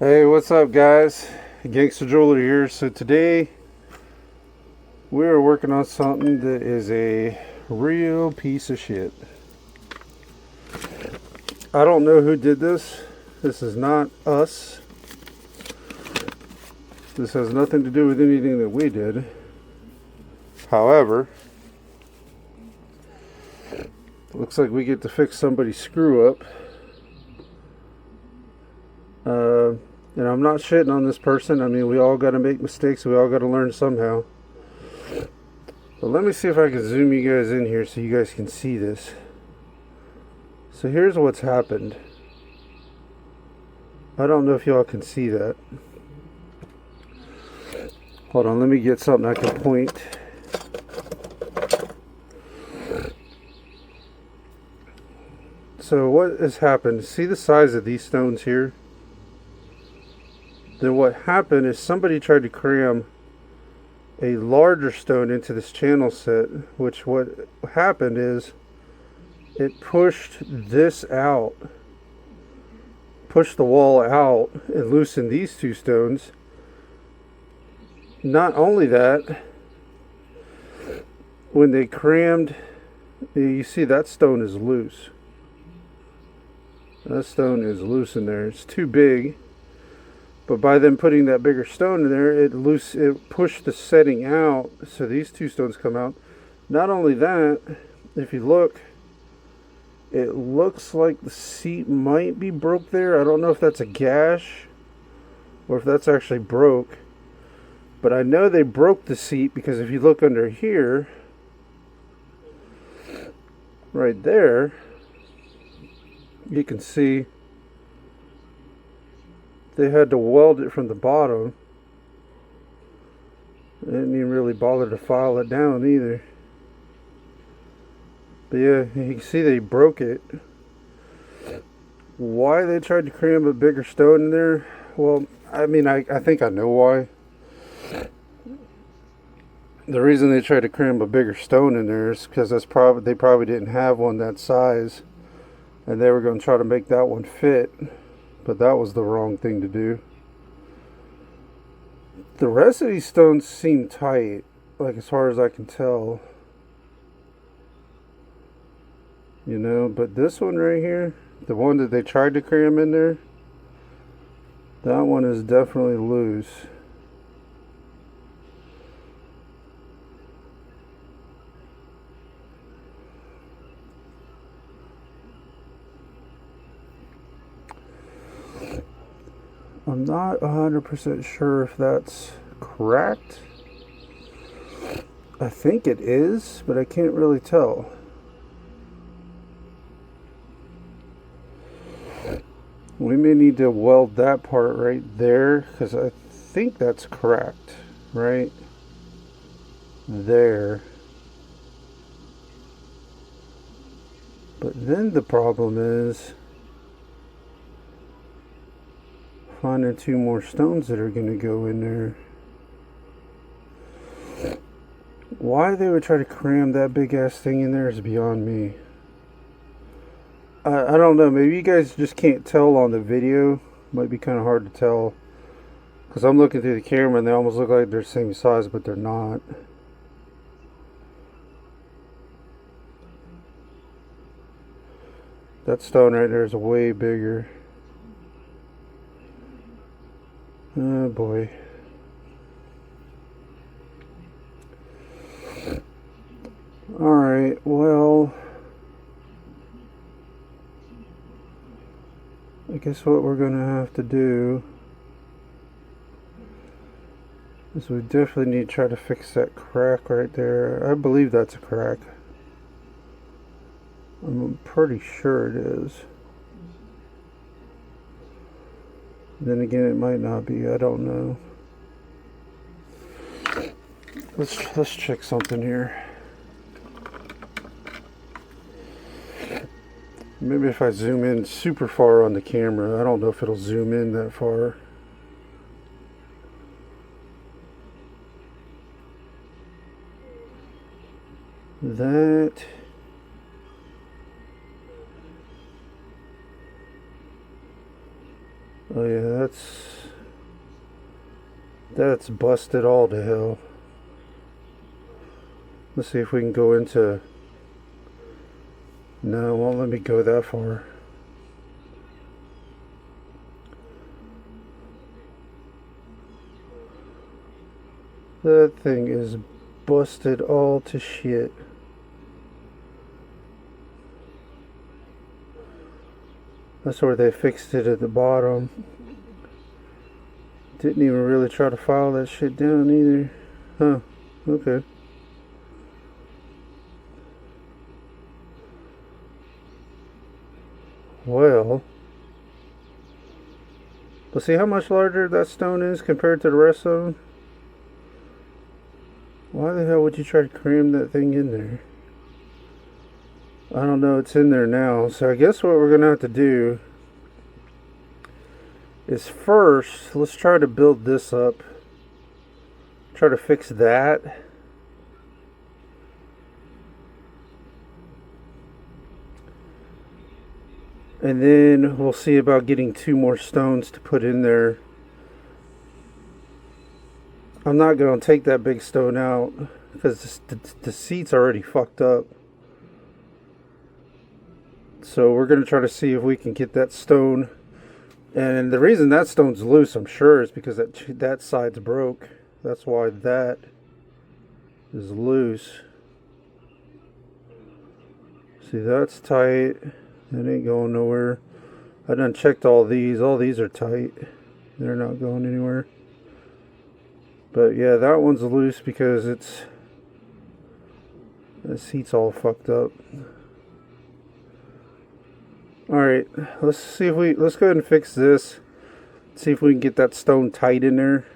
Hey, what's up, guys? Gangster Jeweler here. So today we are working on something that is a real piece of shit. I don't know who did this. This is not us. This has nothing to do with anything that we did. However, it looks like we get to fix somebody's screw up. And I'm not shitting on this person. I mean, we all got to make mistakes. We all got to learn somehow. But let me see if I can zoom you guys in here so you guys can see this. So here's what's happened. I don't know if y'all can see that. Hold on, let me get something I can point. So what has happened? See the size of these stones here? Then what happened is somebody tried to cram a larger stone into this channel set, which what happened is it pushed this out, pushed the wall out and loosened these two stones. Not only that, when they crammed, you see that stone is loose. That stone is loose in there. It's too big. But by them putting that bigger stone in there, it pushed the setting out, so these two stones come out. Not only that, if you look, it looks like the seat might be broke there. I don't know if that's a gash or if that's actually broke. But I know they broke the seat because if you look under here, right there, you can see they had to weld it from the bottom. They didn't even really bother to file it down either. But yeah, you can see they broke it. Why they tried to cram a bigger stone in there? Well, I mean, I think I know why. The reason they tried to cram a bigger stone in there is because they probably didn't have one that size. And they were going to try to make that one fit. But that was the wrong thing to do. The rest of these stones seem tight, like as far as I can tell. You know, but this one right here, the one that they tried to cram in there, that one is definitely loose. I'm not 100% sure if that's correct. I think it is, but I can't really tell. We may need to weld that part right there because I think that's correct. Right there. But then the problem is finding two more stones that are going to go in there. Why they would try to cram that big ass thing in there is beyond me. I don't know, maybe you guys just can't tell on the video. Might be kind of hard to tell because I'm looking through the camera and they almost look like they're the same size, but they're not. That stone right there is way bigger. Oh boy. Alright, well, I guess what we're going to have to do is we definitely need to try to fix that crack right there. I believe that's a crack. I'm pretty sure it is. Then again, it might not be. I don't know. Let's check something here. Maybe if I zoom in super far on the camera, I don't know if it'll zoom in that far. That Oh yeah, that's busted all to hell. Let's see if we can go into... No, it won't let me go that far. That thing is busted all to shit. That's where they fixed it at the bottom. Didn't even really try to file that shit down either. Huh, okay. Well, let's see how much larger that stone is compared to the rest of them. Why the hell would you try to cram that thing in there? I don't know, it's in there now. So I guess what we're going to have to do is first, let's try to build this up. Try to fix that. And then we'll see about getting 2 more stones to put in there. I'm not going to take that big stone out because the seat's already fucked up. So we're going to try to see if we can get that stone. And the reason that stone's loose, I'm sure, is because that side's broke. That's why that is loose. See, that's tight. It ain't going nowhere. I done checked all these. All these are tight. They're not going anywhere. But yeah, that one's loose because the seat's all fucked up. Alright, let's go ahead and fix this. See if we can get that stone tight in there.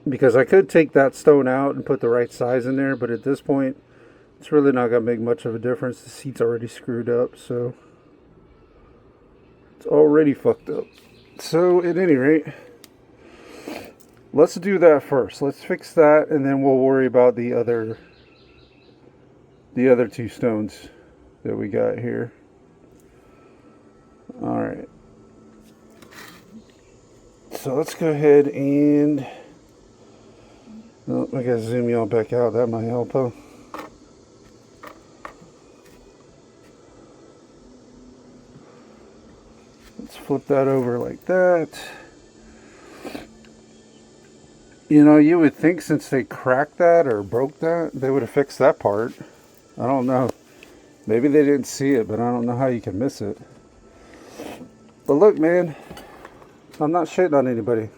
Because I could take that stone out and put the right size in there, but at this point, it's really not going to make much of a difference. The seat's already screwed up, so it's already fucked up. So, at any rate, let's do that first. Let's fix that, and then we'll worry about the other 2 stones that we got here. Alright. So let's go ahead and... Oh, I gotta zoom y'all back out. That might help, huh? Let's flip that over like that. You know, you would think since they cracked that or broke that, they would have fixed that part. I don't know. Maybe they didn't see it, but I don't know how you can miss it. But look, man, I'm not shitting on anybody.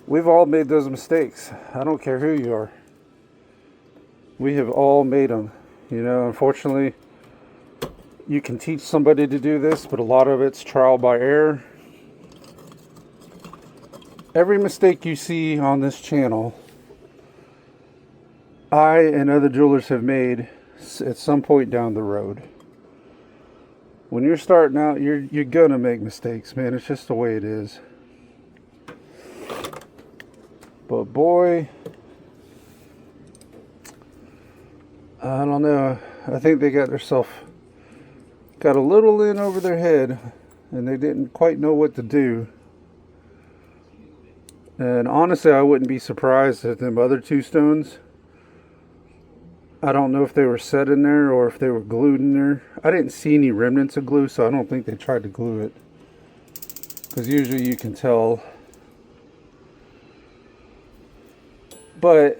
We've all made those mistakes. I don't care who you are. We have all made them. You know, unfortunately, you can teach somebody to do this, but a lot of it's trial by error. Every mistake you see on this channel, I and other jewelers have made at some point down the road. When you're starting out, you're gonna make mistakes, man. It's just the way it is. But boy, I don't know. I think they got a little in over their head, and they didn't quite know what to do. And honestly, I wouldn't be surprised if them other 2 stones, I don't know if they were set in there or if they were glued in there. I didn't see any remnants of glue, so I don't think they tried to glue it. Because usually you can tell. But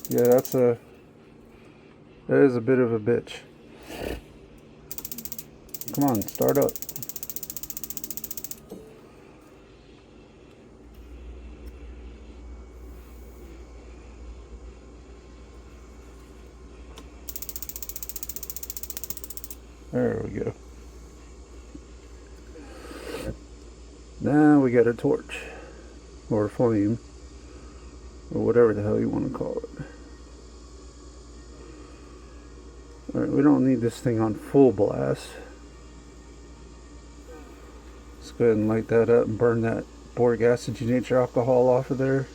yeah, that is a bit of a bitch. Come on, start up. There we go. Now we got a torch. Or a flame. Or whatever the hell you want to call it. Alright, we don't need this thing on full blast. Let's go ahead and light that up and burn that boric acid nature alcohol off of there.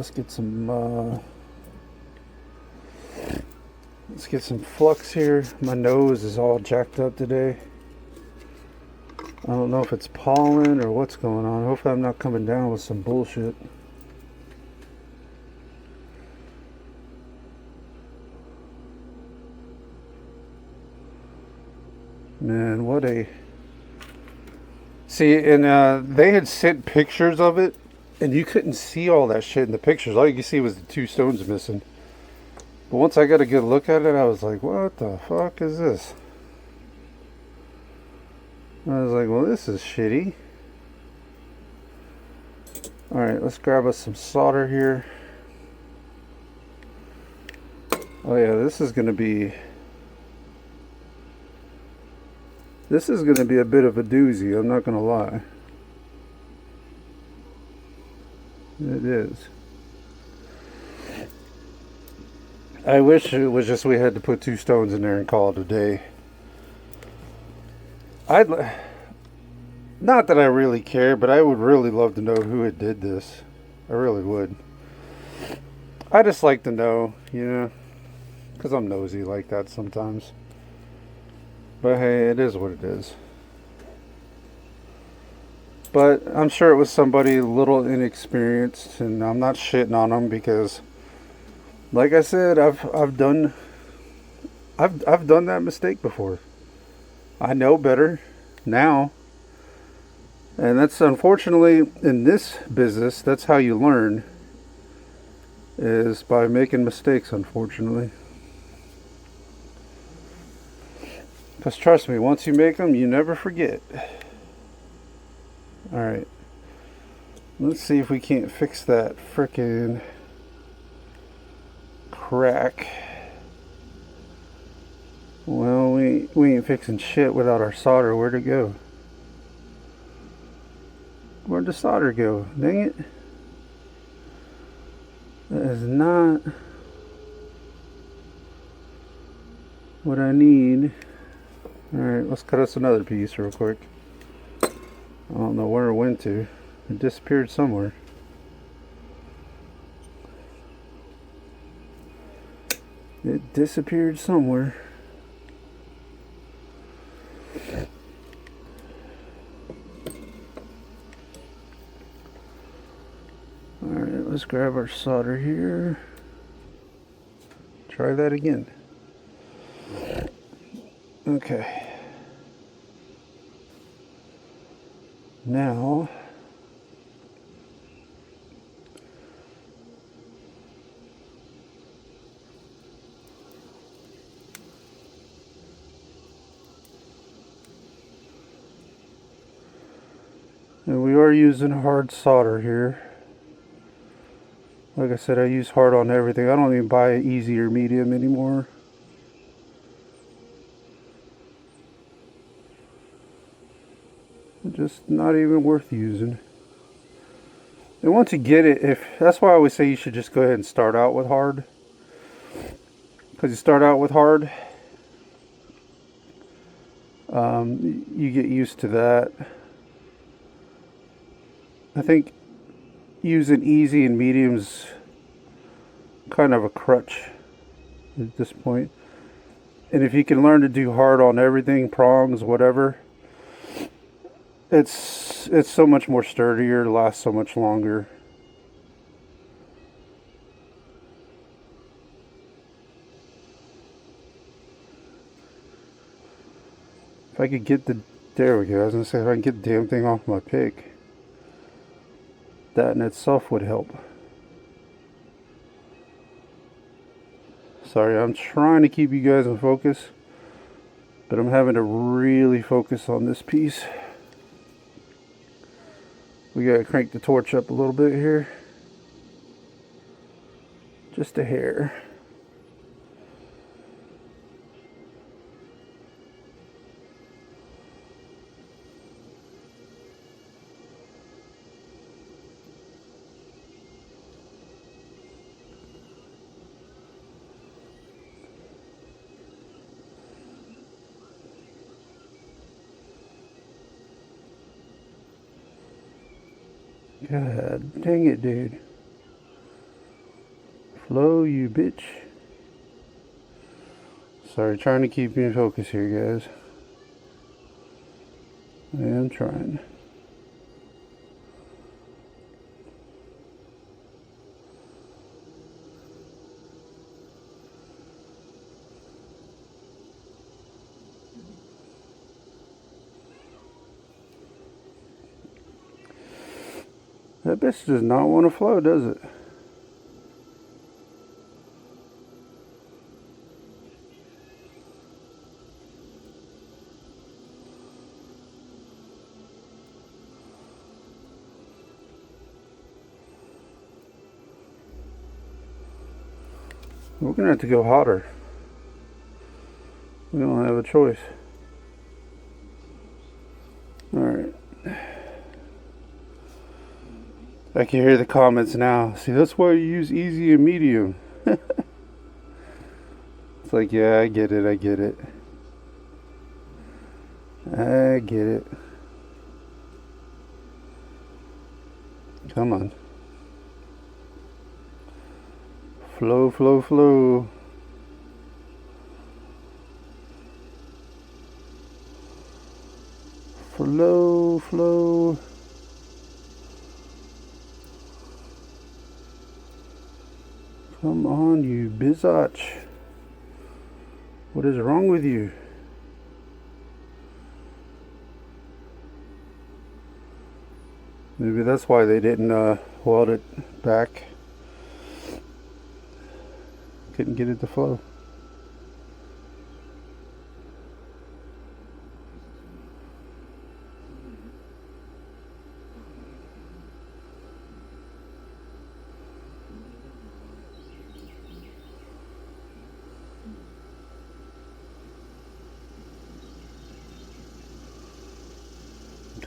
let's get some flux here. My nose is all jacked up today. I don't know if it's pollen or what's going on. Hopefully I'm not coming down with some bullshit. Man, what a... See, and they had sent pictures of it, and you couldn't see all that shit in the pictures. All you could see was the 2 stones missing. But once I got a good look at it, I was like, what the fuck is this? I was like, well, this is shitty. Alright, let's grab us some solder here. Oh yeah, this is gonna be a bit of a doozy, I'm not gonna lie. It is. I wish it was just we had to put 2 stones in there and call it a day. Not that I really care, but I would really love to know who had did this. I really would. I just like to know, you know, because I'm nosy like that sometimes. But hey, it is what it is. But I'm sure it was somebody a little inexperienced, and I'm not shitting on them because, like I said, I've done that mistake before. I know better now. And that's unfortunately in this business, that's how you learn, is by making mistakes, unfortunately. Because trust me, once you make them, you never forget. Alright. Let's see if we can't fix that frickin' crack. Well, we ain't fixing shit without our solder. Where'd it go? Where'd the solder go? Dang it. That is not what I need. Alright, let's cut us another piece real quick. I don't know where it went to. It disappeared somewhere. It disappeared somewhere. Alright, let's grab our solder here. Try that again. Okay. Now, and we are using hard solder here. Like I said, I use hard on everything. I don't even buy easy or medium anymore. Just not even worth using. And once you get it, that's why I always say you should just go ahead and start out with hard. Because you start out with hard, you get used to that. I think using easy and medium's kind of a crutch at this point. And if you can learn to do hard on everything, prongs, whatever, it's so much more sturdier, lasts so much longer. If I could get there we go. I was gonna say, if I can get the damn thing off my pick, that in itself would help. Sorry, I'm trying to keep you guys in focus, but I'm having to really focus on this piece. We gotta crank the torch up a little bit here. Just a hair. God dang it, dude. Flow, you bitch. Sorry, trying to keep you in focus here, guys. I am trying. That bitch does not want to flow, does it? We're gonna have to go hotter. We don't have a choice. Alright. I can hear the comments now. See, that's why you use easy and medium. It's like, yeah, I get it, I get it. I get it. Come on. Flow, flow, flow. Flow, flow. Come on, you biatch. What is wrong with you? Maybe that's why they didn't weld it back. Couldn't get it to flow.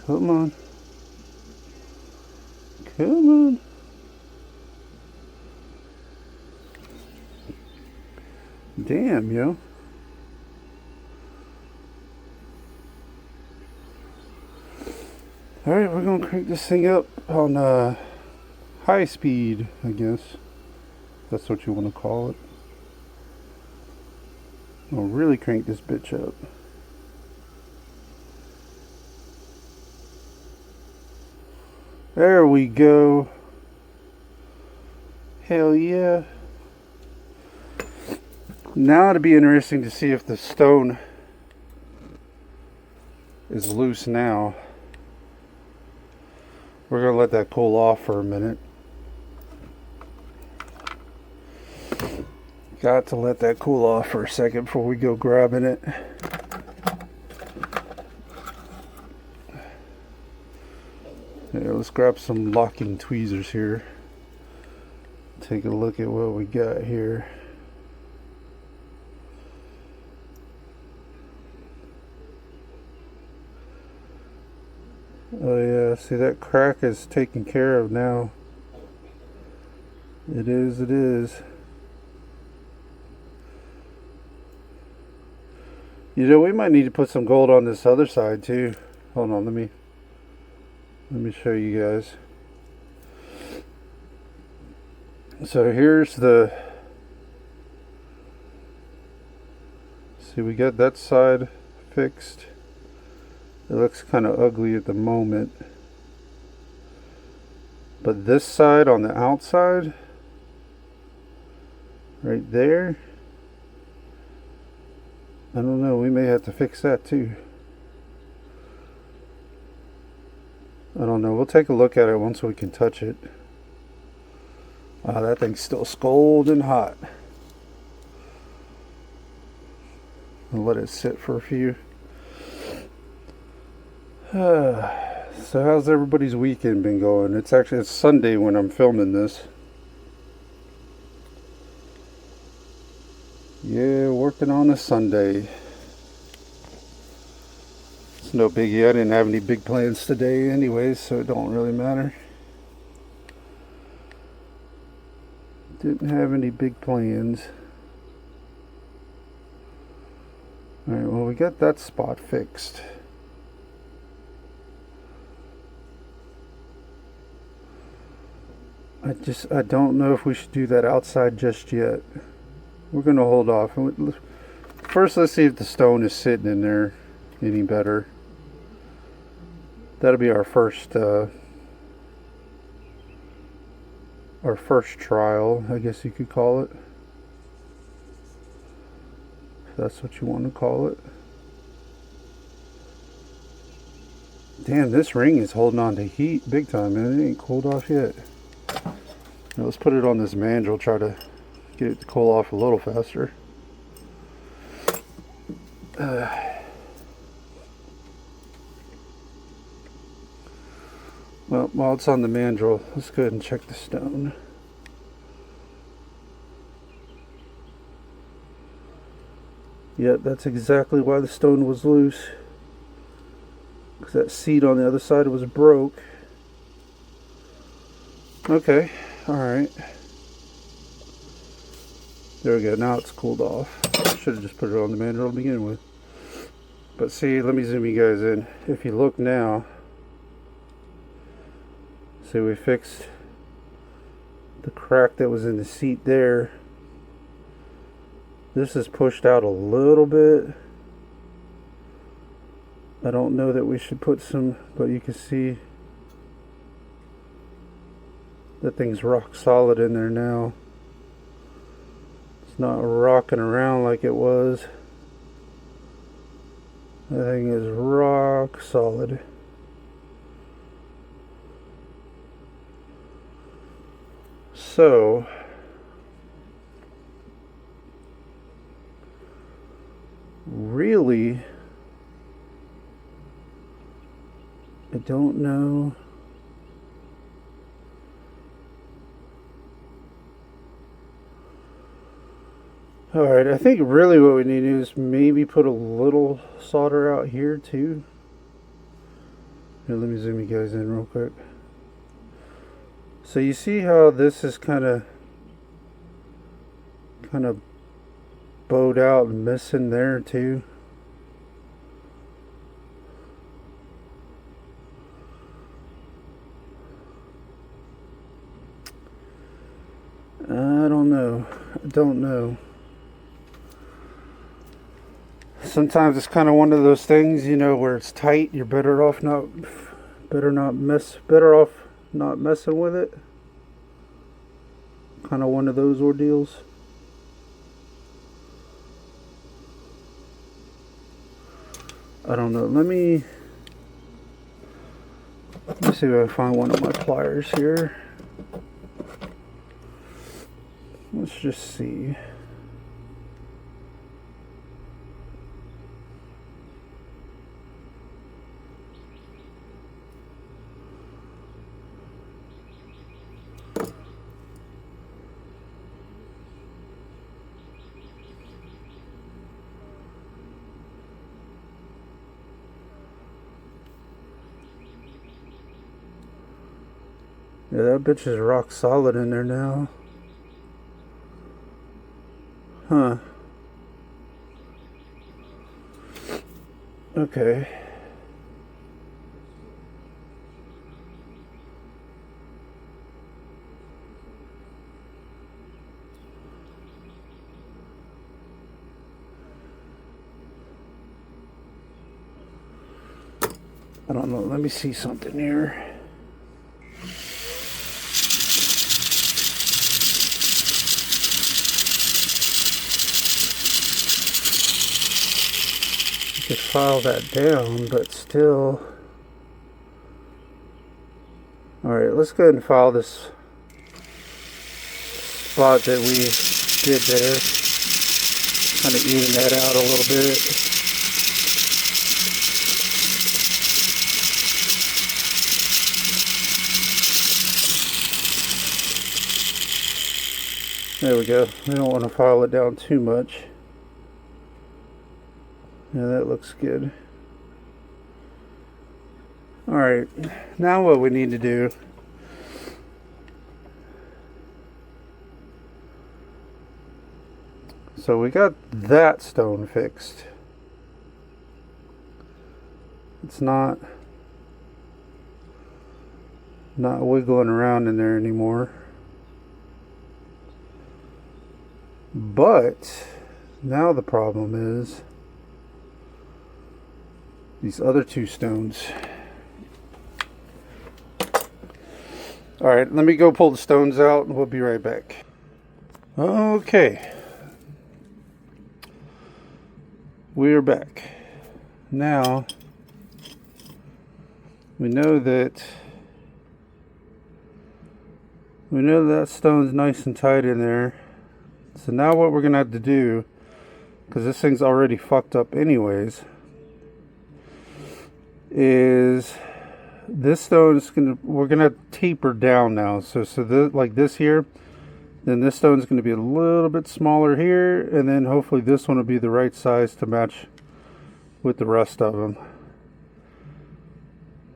Come on. Come on. Damn, yo. Alright, we're gonna crank this thing up on high speed, I guess. That's what you want to call it. I'll really crank this bitch up. There we go. Hell yeah. Now it'll be interesting to see if the stone is loose now. We're going to let that cool off for a minute. Got to let that cool off for a second before we go grabbing it. Yeah, let's grab some locking tweezers here. Take a look at what we got here. Oh yeah, see that crack is taken care of now. It is, it is. You know, we might need to put some gold on this other side too. Hold on, let me show you guys. So here's the, see, we got that side fixed. It looks kind of ugly at the moment, but this side on the outside right there, I don't know, we may have to fix that too. I don't know, we'll take a look at it once we can touch it. That thing's still scalding hot. I'll let it sit for a few. So how's everybody's weekend been going? It's Sunday when I'm filming this. Yeah, working on a Sunday. It's no biggie. I didn't have any big plans today anyways, so it don't really matter. Didn't have any big plans. Alright, well, we got that spot fixed. I don't know if we should do that outside just yet. We're gonna hold off. First, let's see if the stone is sitting in there any better. That'll be our first trial, I guess you could call it. If that's what you want to call it. Damn, this ring is holding on to heat big time, man. It ain't cooled off yet. Now let's put it on this mandrel, try to get it to cool off a little faster. Well, while it's on the mandrel, let's go ahead and check the stone. Yep, that's exactly why the stone was loose. Because that seat on the other side was broke. Okay, alright. There we go, now it's cooled off. Should have just put it on the mandrel to begin with. But see, let me zoom you guys in. If you look now, see, we fixed the crack that was in the seat there. This is pushed out a little bit. I don't know that we should put some, but you can see that thing's rock solid in there now. It's not rocking around like it was. That thing is rock solid. So really, I don't know. Alright, I think really what we need to do is maybe put a little solder out here too. Here, let me zoom you guys in real quick. So you see how this is kind of bowed out and missing there too. I don't know. Sometimes it's kind of one of those things, you know, where it's tight. You're better off not messing with it. Kind of one of those ordeals. I don't know. Let me see if I can find one of my pliers here. Let's just see. Yeah, that bitch is rock solid in there now. Huh. Okay. I don't know. Let me see something here. Could file that down, but still. Alright, let's go ahead and file this spot that we did there. Kind of even that out a little bit. There we go. We don't want to file it down too much. Yeah, that looks good. Alright, now what we need to do so we got that stone fixed. It's not wiggling around in there anymore. But now the problem is these other two stones. Alright, let me go pull the stones out and we'll be right back. Okay. We're back. Now, we know that stone's nice and tight in there. So now what we're going to have to do, because this thing's already fucked up anyways, is this stone we're going to taper down now. So like this here, then this stone's going to be a little bit smaller here, and then hopefully this one will be the right size to match with the rest of them.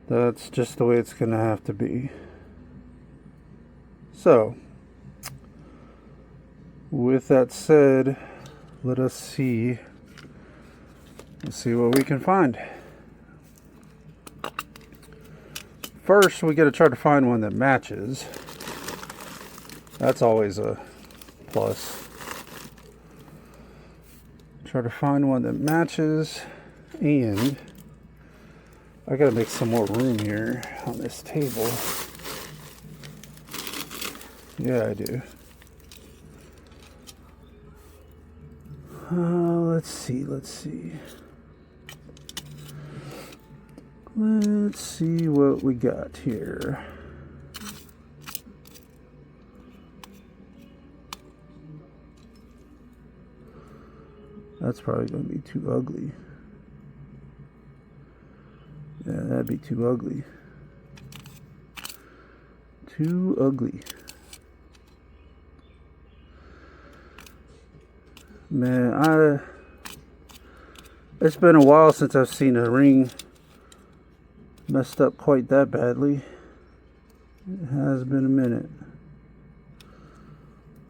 That's just the way it's going to have to be. So, with that said, let's see what we can find. First, we got to try to find one that matches. That's always a plus. Try to find one that matches, and I got to make some more room here on this table. Yeah, I do. Let's see. Let's see what we got here. That's probably going to be too ugly. Yeah, that'd be too ugly. Too ugly. Man, it's been a while since I've seen a ring messed up quite that badly. It has been a minute.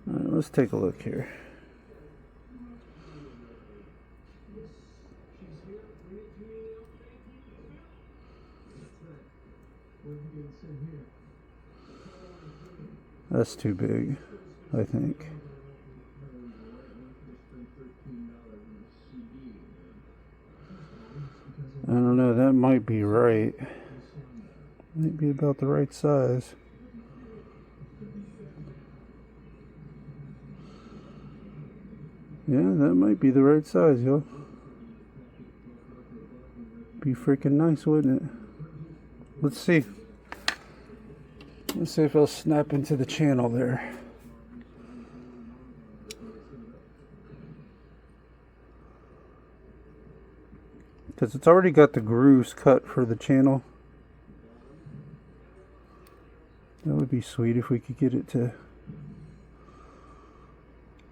Alright, let's take a look here. That's too big, I think. I don't know, that might be right. Might be about the right size. Yeah, that might be the right size, yo. Be freaking nice, wouldn't it? Let's see. Let's see if it'll snap into the channel there. Because it's already got the grooves cut for the channel. That would be sweet if we could get it to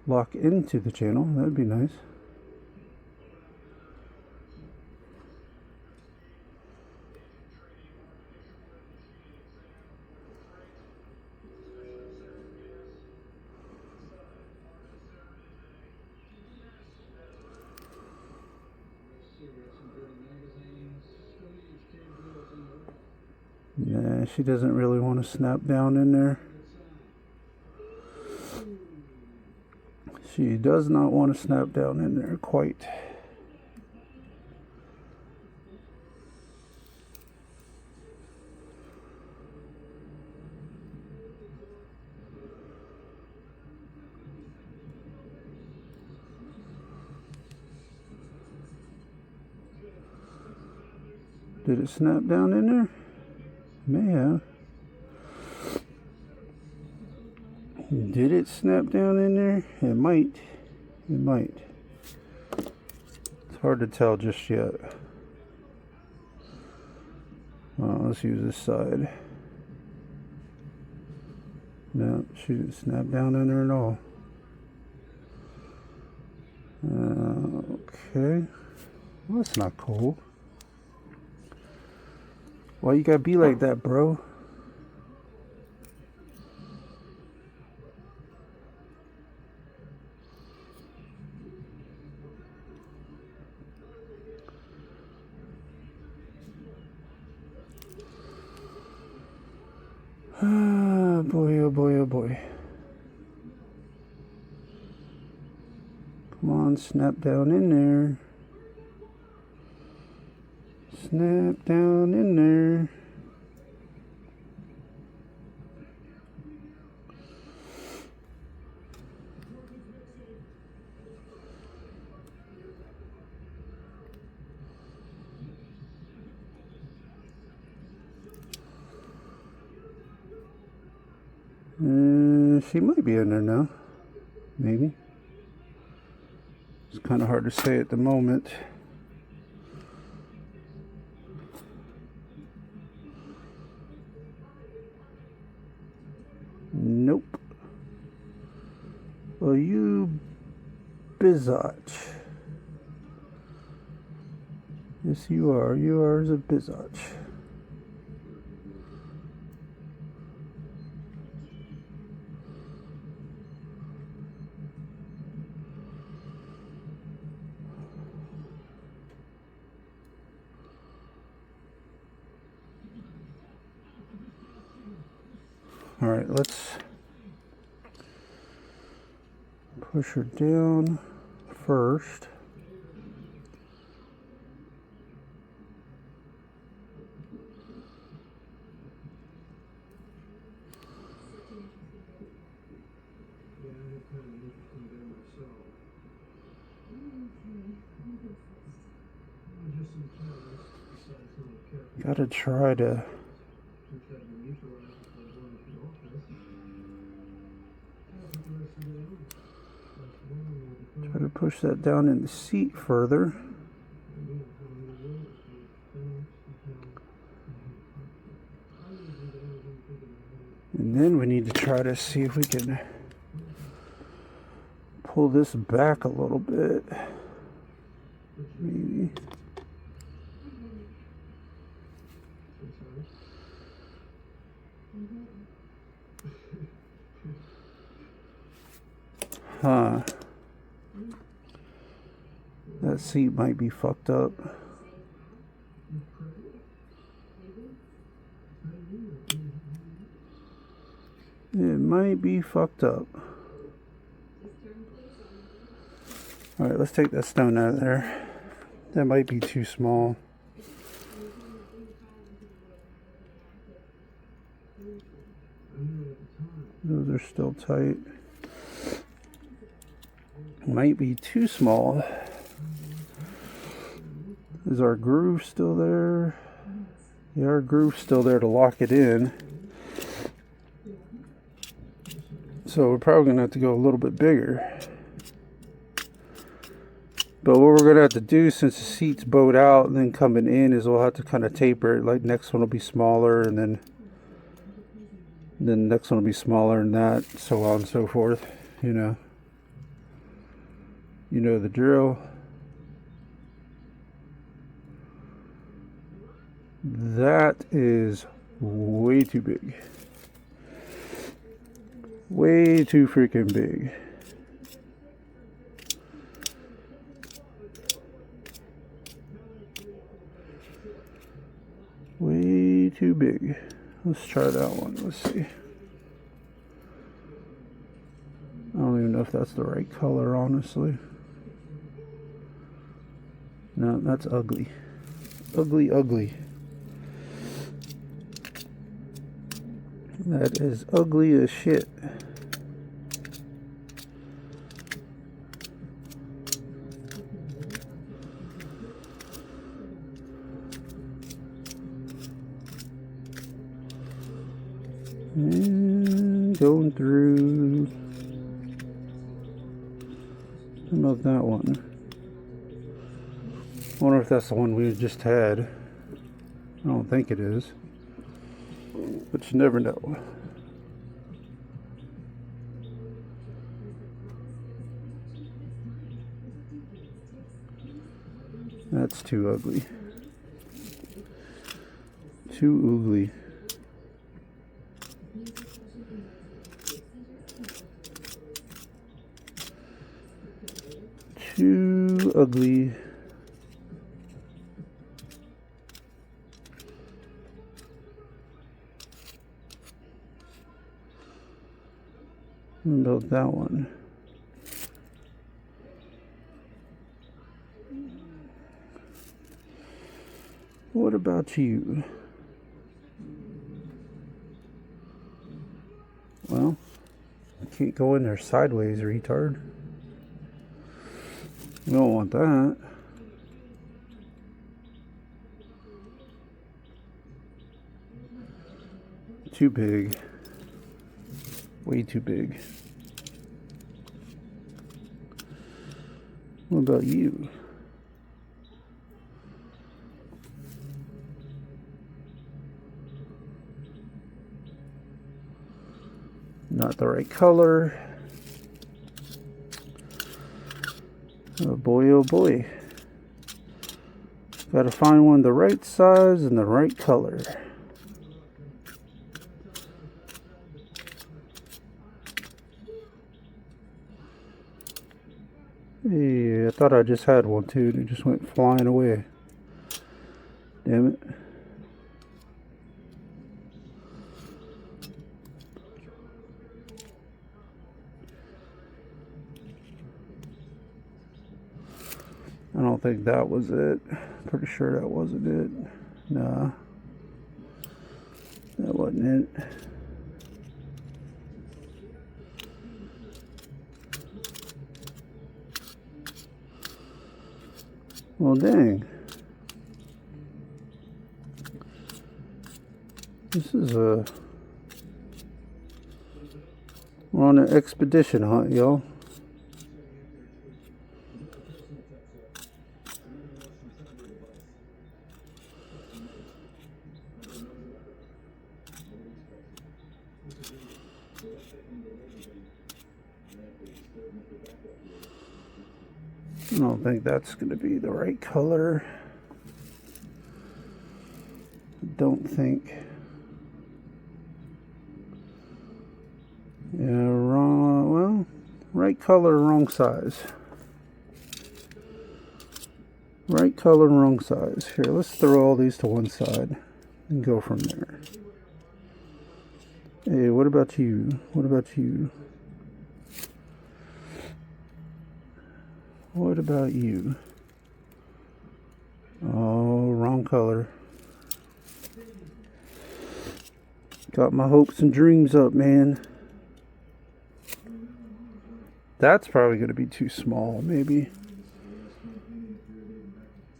lock into the channel. That would be nice. Nah, she doesn't really want to snap down in there. She does not want to snap down in there quite. Did it snap down in there? May have. Did it snap down in there? It might. It might. It's hard to tell just yet. Well, let's use this side. No, she didn't snap down in there at all. Okay. Well, that's not cool. Why you gotta be like that, bro? Ah, boy, oh boy, oh boy. on, snap down in there. Snap down in there. She might be in there now. Maybe. It's kind of hard to say at the moment. Nope. Well, you bizzotch. Yes, you are. You are a bizzotch. All right, let's push her down first. Gotta try to push that down in the seat further. And then we need to try to see if we can pull this back a little bit. Maybe. Huh. That seat might be fucked up. It might be fucked up. Alright, let's take that stone out of there. That might be too small. Those are still tight. Might be too small. Is our groove still there? Yeah, our groove's still there to lock it in. So we're probably going to have to go a little bit bigger. But what we're going to have to do, since the seat's bowed out and then coming in, is we'll have to kind of taper it. Like, next one will be smaller, and then the next one will be smaller than that, so on and so forth. You know the drill. That is way too big. Way too freaking big. Way too big. Let's try that one. Let's see. I don't even know if that's the right color, honestly. No, that's ugly. Ugly, ugly. That is ugly as shit. And going through. How about that one? I wonder if that's the one we just had. I don't think it is, but you never know. That's too ugly. Too ugly. Too ugly. Build that one. What about you? Well, I can't go in there sideways, retard. You don't want that. Too big. Way too big. What about you? Not the right color. Oh boy, oh boy. Gotta find one the right size and the right color. Hey, I thought I just had one too, and it just went flying away. Damn it. I don't think that was it. Pretty sure that wasn't it. Nah. That wasn't it. Well, dang. This is we're on an expedition hunt, y'all. I don't think that's going to be the right color. Don't think. Yeah, wrong. Well, right color, wrong size. Right color, wrong size. Here, let's throw all these to one side and go from there. Hey, what about you? What about you? What about you? Oh, wrong color. Got my hopes and dreams up, man. That's probably going to be too small, maybe.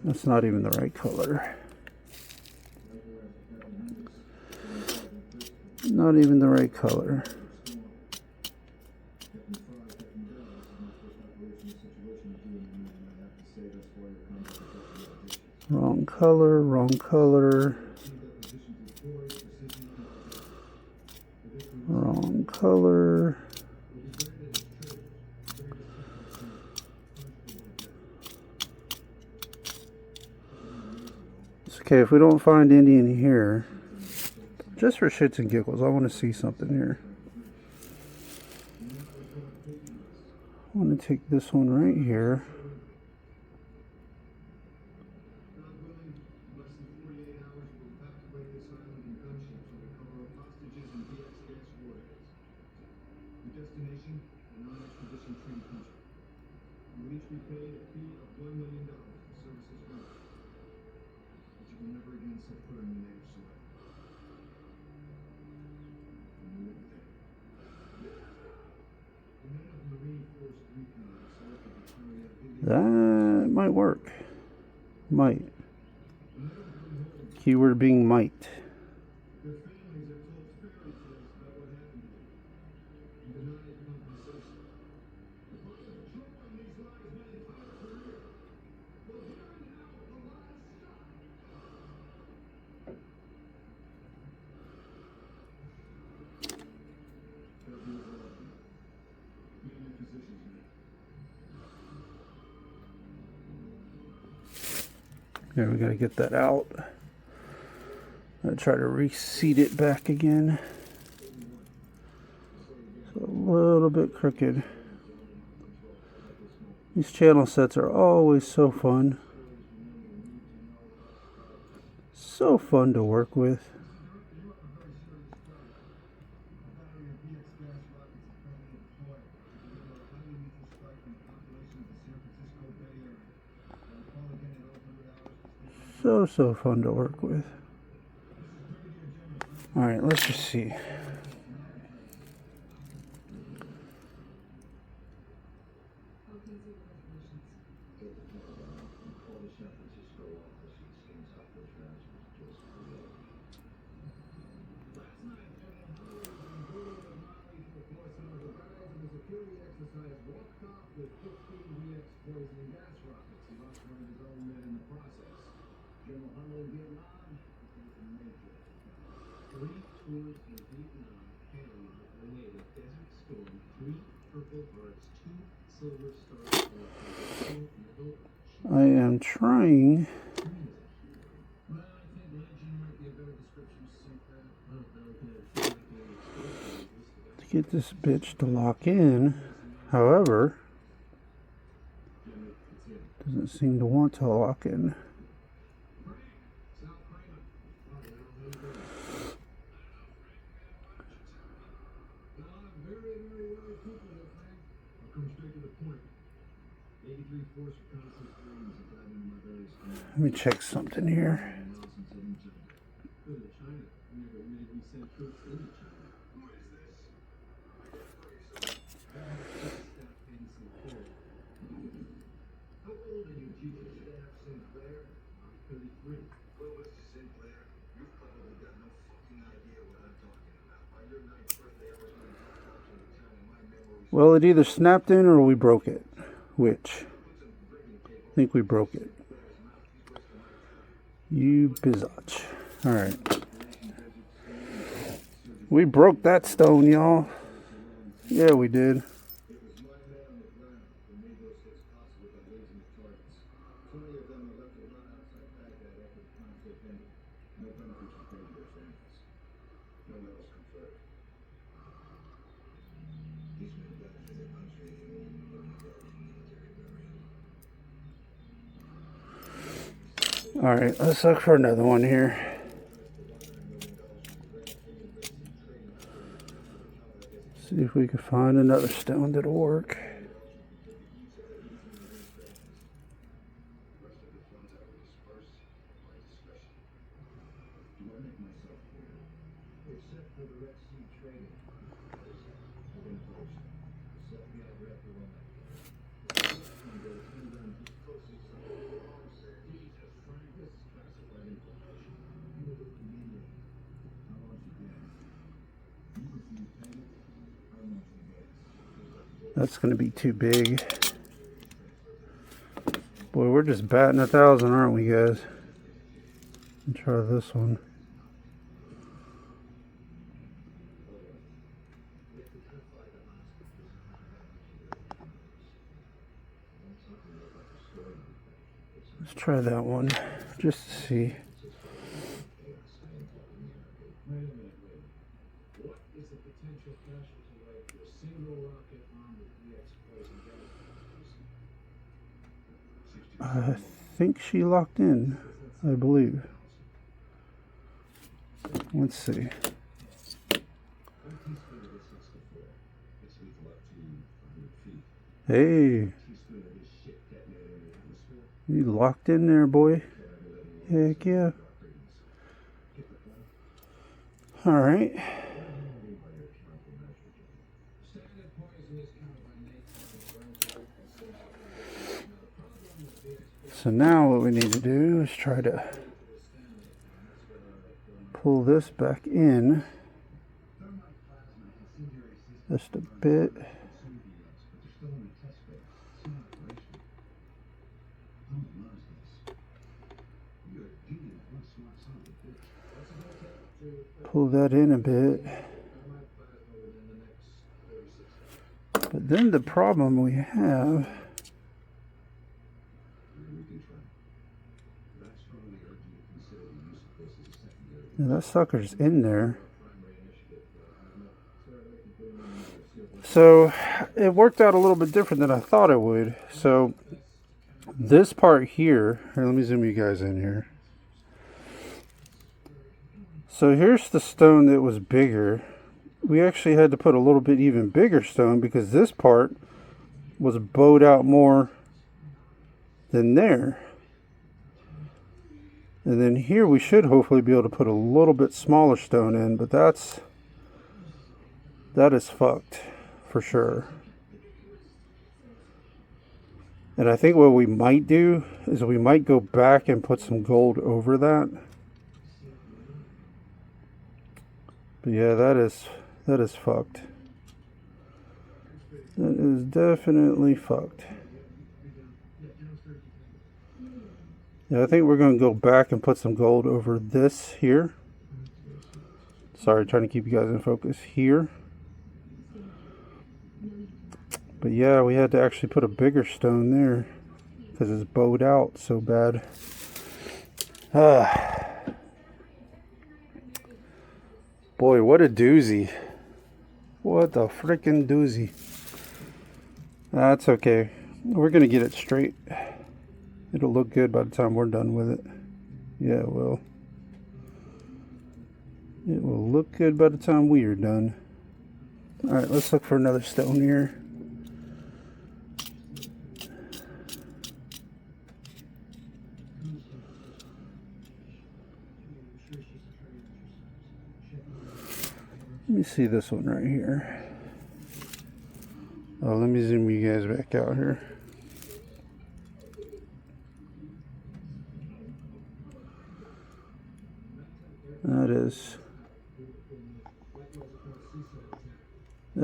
That's not even the right color. Not even the right color. Wrong color, wrong color. Wrong color. It's okay if we don't find any in here. Just for shits and giggles, I want to see something here. I want to take this one right here. That might work. Might. Keyword being might. Here, we gotta get that out. I'll try to reseat it back again. It's a little bit crooked. These channel sets are always so fun. So fun to work with. so fun to work with. Alright, let's just see. I am trying to get this bitch to lock in. However, doesn't seem to want to lock in. Let me check something here. Well, it either snapped in or we broke it. Which? I think we broke it. You biatch. Alright. We broke that stone, y'all. Yeah, we did. Alright, let's look for another one here. See if we can find another stone that'll work. That's going to be too big. Boy, we're just batting 1,000, aren't we, guys? Let's try this one. Let's try that one, just to see. I think she locked in, I believe. Let's see. Hey, you locked in there, boy. Heck yeah. All right. So now what we need to do is try to pull this back in just a bit. Pull that in a bit. But then the problem we have, that sucker's in there. So it worked out a little bit different than I thought it would. So this part here let me zoom you guys in here. So here's the stone that was bigger. We actually had to put a little bit even bigger stone because this part was bowed out more than there. And then here we should hopefully be able to put a little bit smaller stone in, but that is fucked for sure. And I think what we might do is we might go back and put some gold over that. But yeah, that is fucked. That is definitely fucked. Yeah, I think we're going to go back and put some gold over this here. Sorry, trying to keep you guys in focus here. But yeah, we had to actually put a bigger stone there because it's bowed out so bad. Boy, what a doozy. What a freaking doozy. That's okay. We're going to get it straight. It'll look good by the time we're done with it. Yeah, it will. It will look good by the time we are done. Alright, let's look for another stone here. Let me see this one right here. Oh, let me zoom you guys back out here. That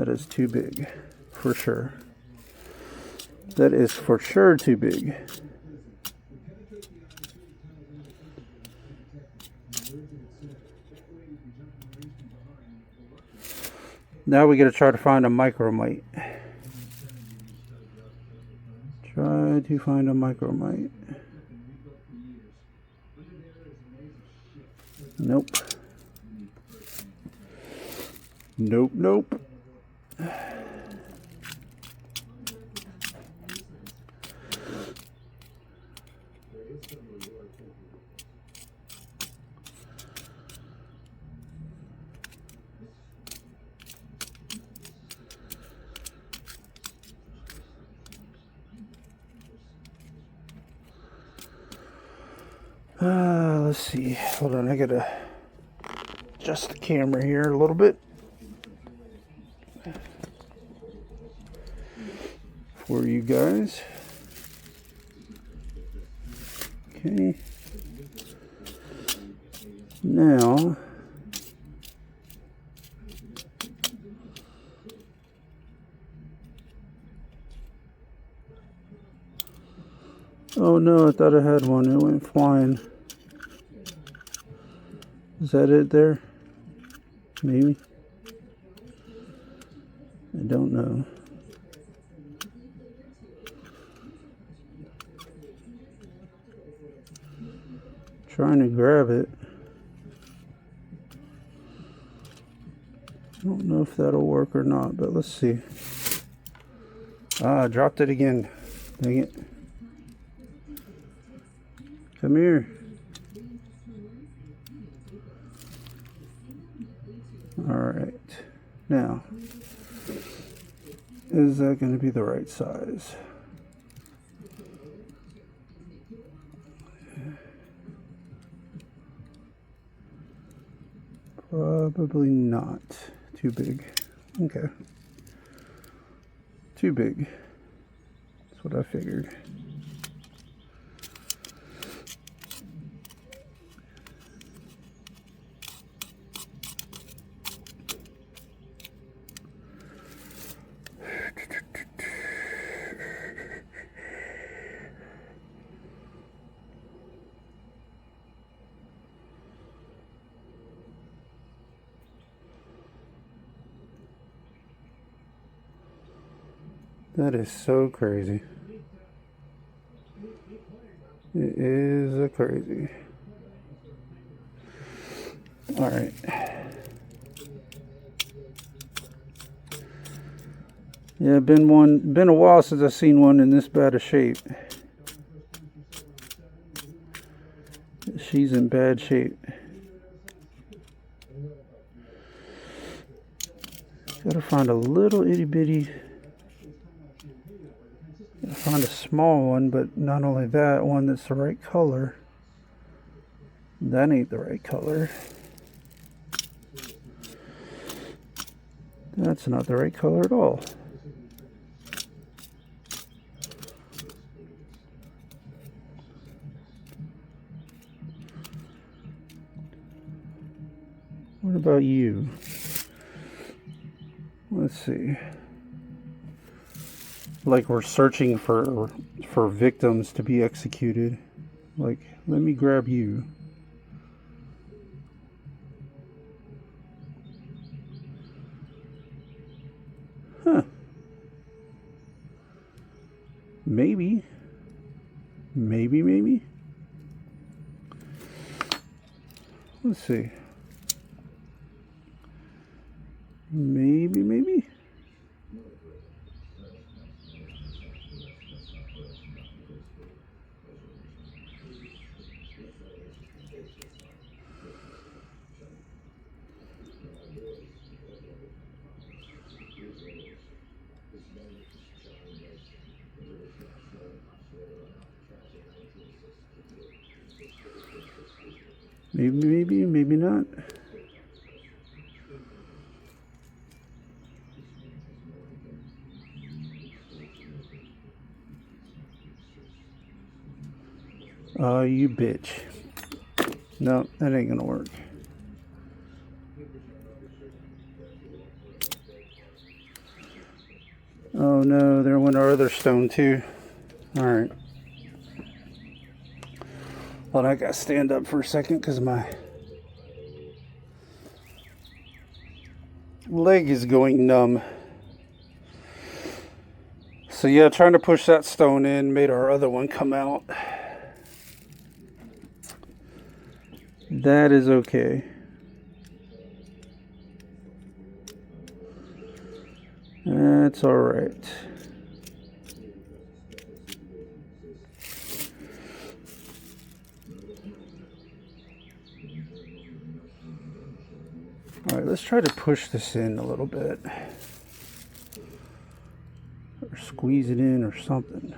is too big, for sure. That is for sure too big. Now we got to try to find a micromite. Try to find a micromite. Nope. Nope, nope. Let's see. Hold on, I gotta adjust the camera here a little bit for you guys. Okay. Now, oh no, I thought I had one. It went flying. Is that it there? Maybe. I don't know. Trying to grab it. I don't know if that'll work or not, but let's see. Ah, I dropped it again. Dang it. Come here. Alright. Now, is that going to be the right size? Probably not. Too big. Okay. Too big. That's what I figured. That is so crazy. It is a crazy. All right. Yeah, been a while since I've seen one in this bad a shape. She's in bad shape. Gotta find a little itty bitty. Find a small one, but not only that, one that's the right color. That ain't the right color. That's not the right color at all. What about you? Let's see. Like we're searching for victims to be executed. Like, let me grab you. Huh. Maybe. Maybe. Let's see. Maybe. Maybe. Maybe not. Oh, you bitch. No, that ain't gonna work. Oh no, there went our other stone too. Alright. Well, I gotta stand up for a second because my leg is going numb. So yeah, trying to push that stone in made our other one come out. That is okay. That's alright. Alright, let's try to push this in a little bit. Or squeeze it in or something.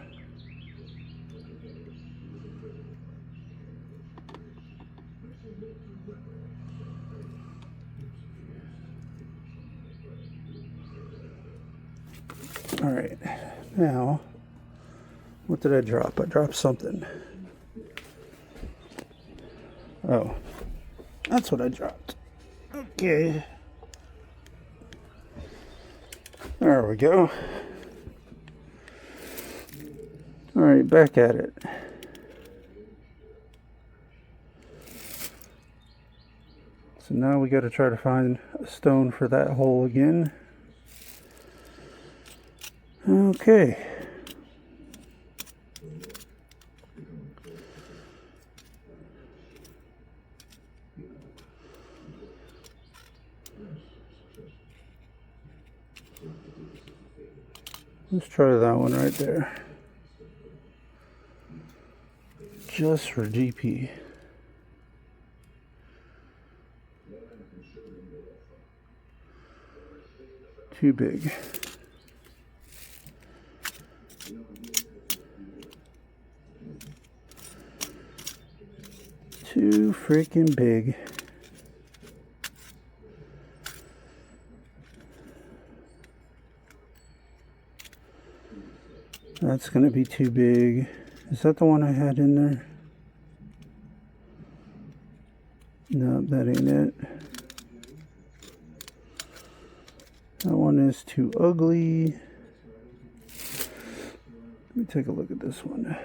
Alright, now, what did I drop? I dropped something. Oh, that's what I dropped. Okay. There we go. Alright, back at it. So now we got to try to find a stone for that hole again. Okay. Let's try that one right there. Just for GP. Too big. Too freaking big. That's gonna be too big. Is that the one I had in there? No, that ain't it. That one is too ugly. Let me take a look at this one.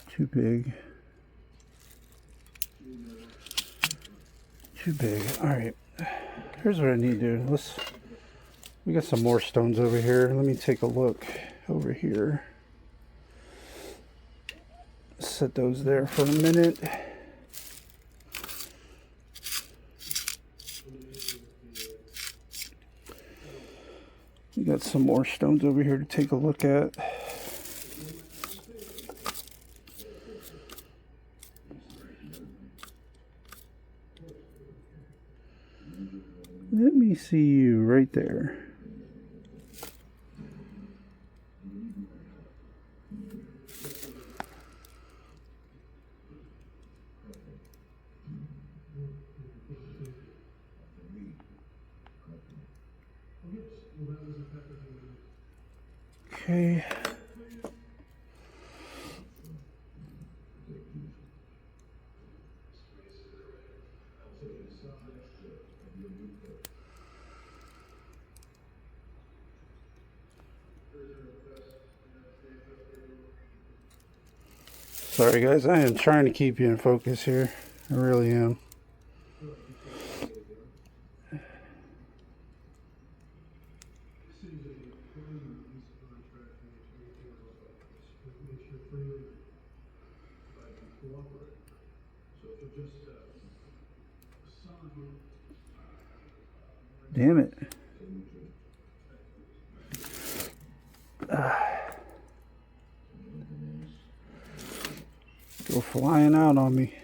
Too big. Too big. Alright. Here's what I need to do. We got some more stones over here. Let me take a look over here. Set those there for a minute. We got some more stones over here to take a look at. Let me see you right there. Okay. Sorry guys, I am trying to keep you in focus here. I really am. Damn it. Go flying out on me.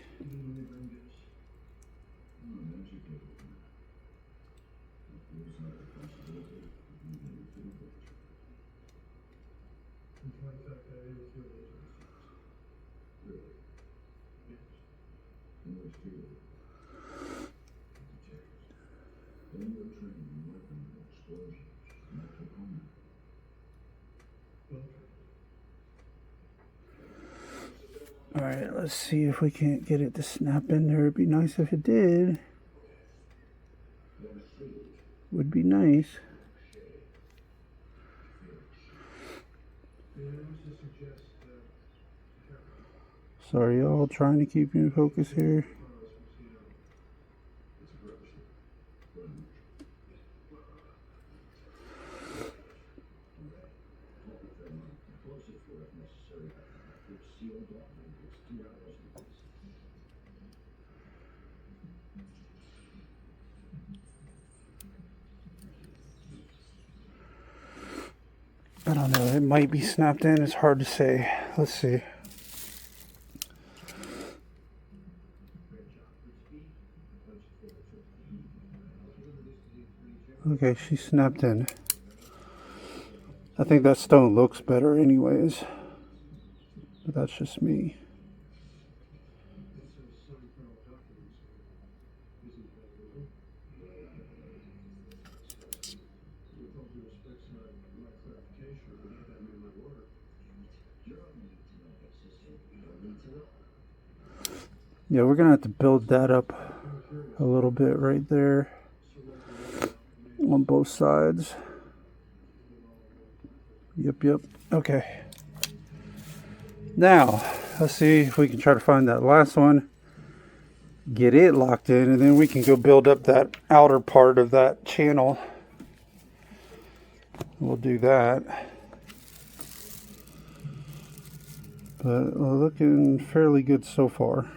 Alright, let's see if we can't get it to snap in there. It'd be nice if it did. Would be nice. Sorry y'all, trying to keep you in focus here. I don't know, it might be snapped in, it's hard to say. Let's see. Okay, she snapped in. I think that stone looks better anyways. But that's just me. Yeah, we're gonna have to build that up a little bit right there on both sides. Yep. Okay. Now, let's see if we can try to find that last one, get it locked in, and then we can go build up that outer part of that channel. We'll do that. But looking fairly good so far.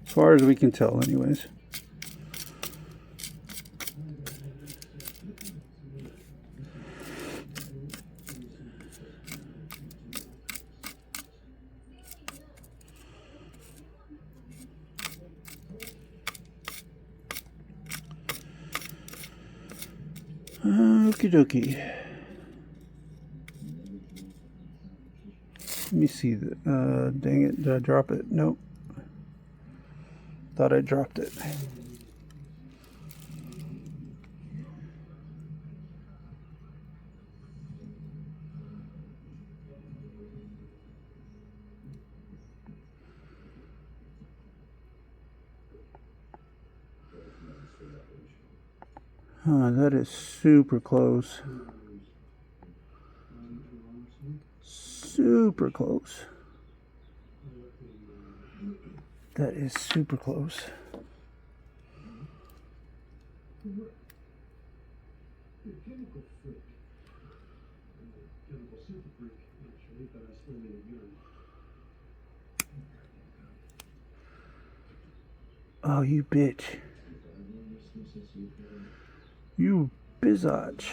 As far as we can tell anyways. Okie dokie. Let me see. Dang it, did I drop it? Nope. Thought I dropped it. That is super close. Super close. That is super close. Oh, you bitch. You bizzatch.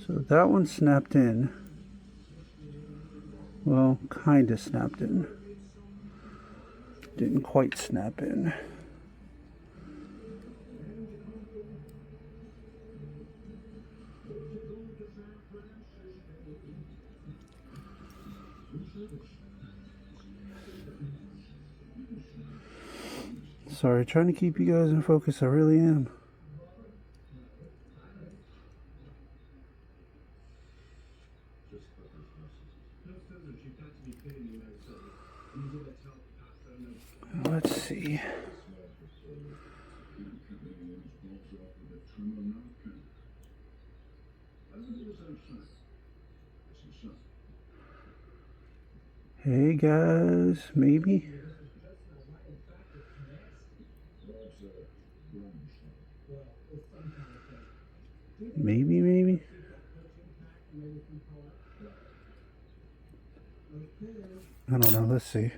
So that one snapped in. Well, kind of snapped in. Didn't quite snap in. Sorry, trying to keep you guys in focus. I really am. Let's see. Hey guys, maybe? Maybe? I don't know, let's see.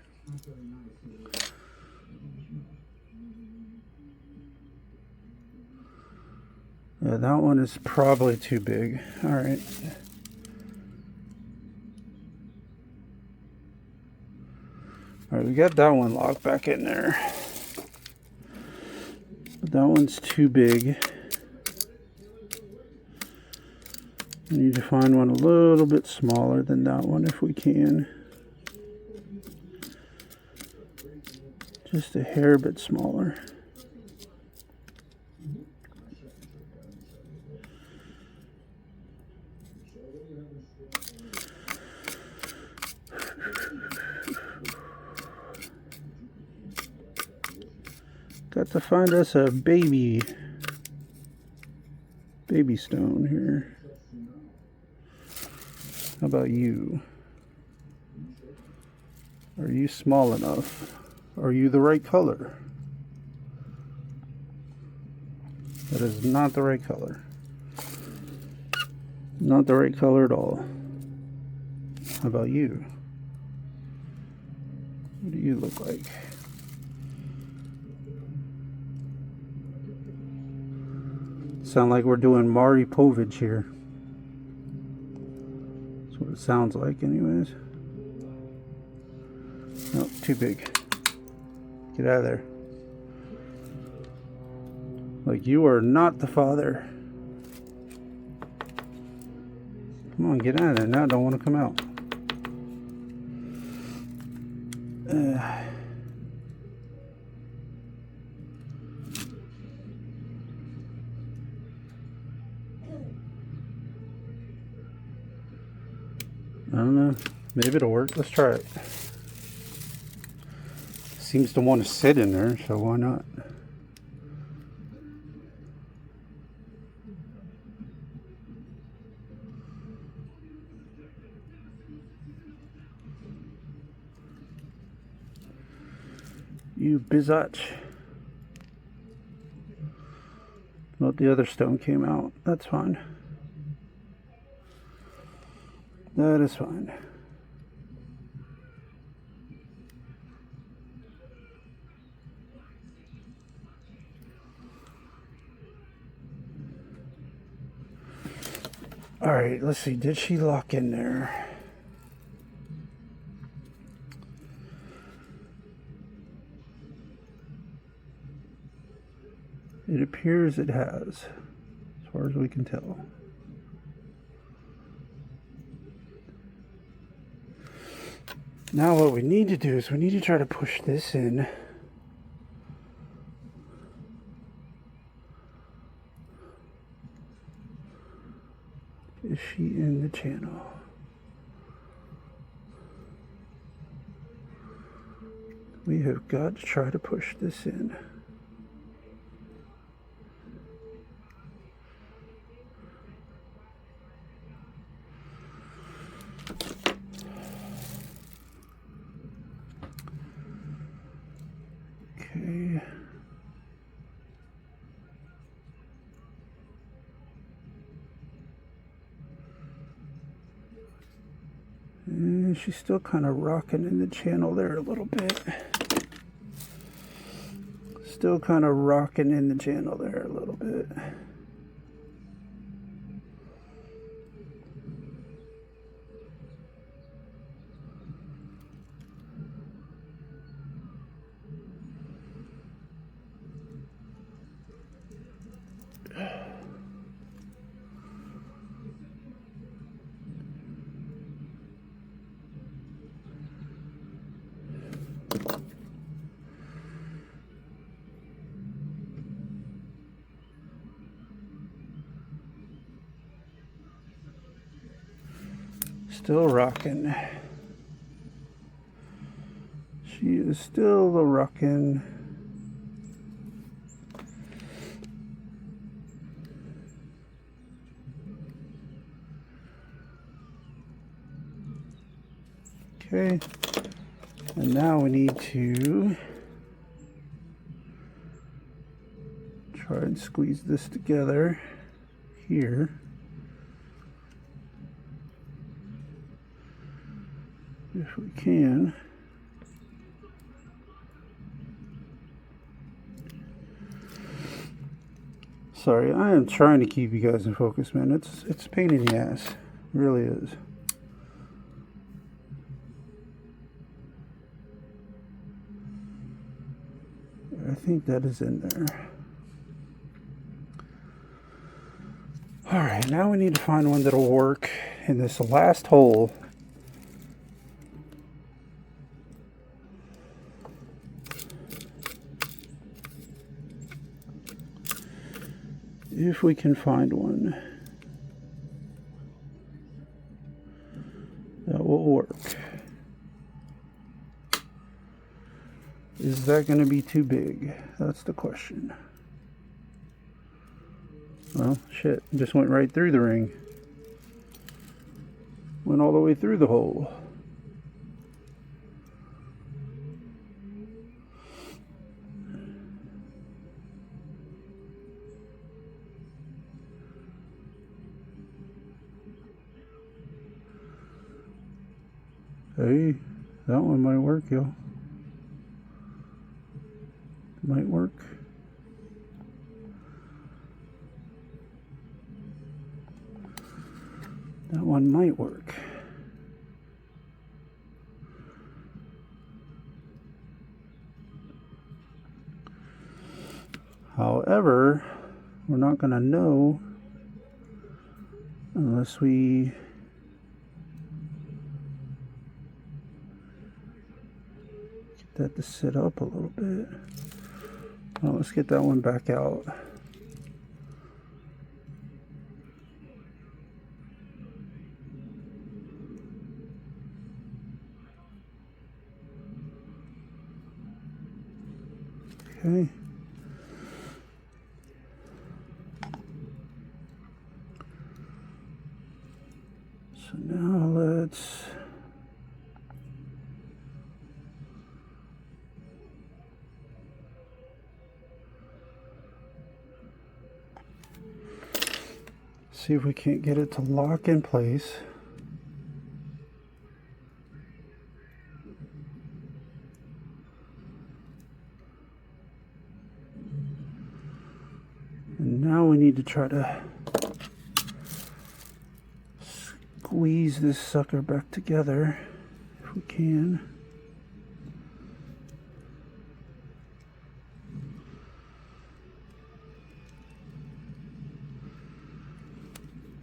Yeah, that one is probably too big. Alright. Alright, we got that one locked back in there. But that one's too big. We need to find one a little bit smaller than that one if we can. Just a hair bit smaller. Got to find us a baby stone here. How about you? Are you small enough? Are you the right color? That is not the right color. Not the right color at all. How about you? What do you look like? Sound like we're doing Maury Povich here. That's what it sounds like anyways. Nope, too big. Get out of there. Like, you are not the father. Come on, get out of there. Now I don't want to come out. I don't know. Maybe it'll work. Let's try it. Seems to want to sit in there, so why not? You bizatch. Well, the other stone came out. That's fine. That is fine. All right, let's see. Did she lock in there? It appears it has, as far as we can tell. Now what we need to do is we need to try to push this in. Is she in the channel? We have got to try to push this in. Okay. And she's still kind of rocking in the channel there a little bit. Still kind of rocking in the channel there a little bit. still rocking. She is still a rocking. Okay, and now we need to try and squeeze this together here. If we can. Sorry, I am trying to keep you guys in focus, man. It's a pain in the ass. It really is. I think that is in there. Alright, now we need to find one that'll work in this last hole. If we can find one that will work. Is that going to be too big? That's the question. Well, shit, just went right through the ring. Went all the way through the hole. Hey, that one might work, yo. Might work. That one might work. However, we're not going to know unless we get that to sit up a little bit. Well, let's get that one back out. Okay. So now let's see if we can't get it to lock in place. And now we need to try to squeeze this sucker back together if we can.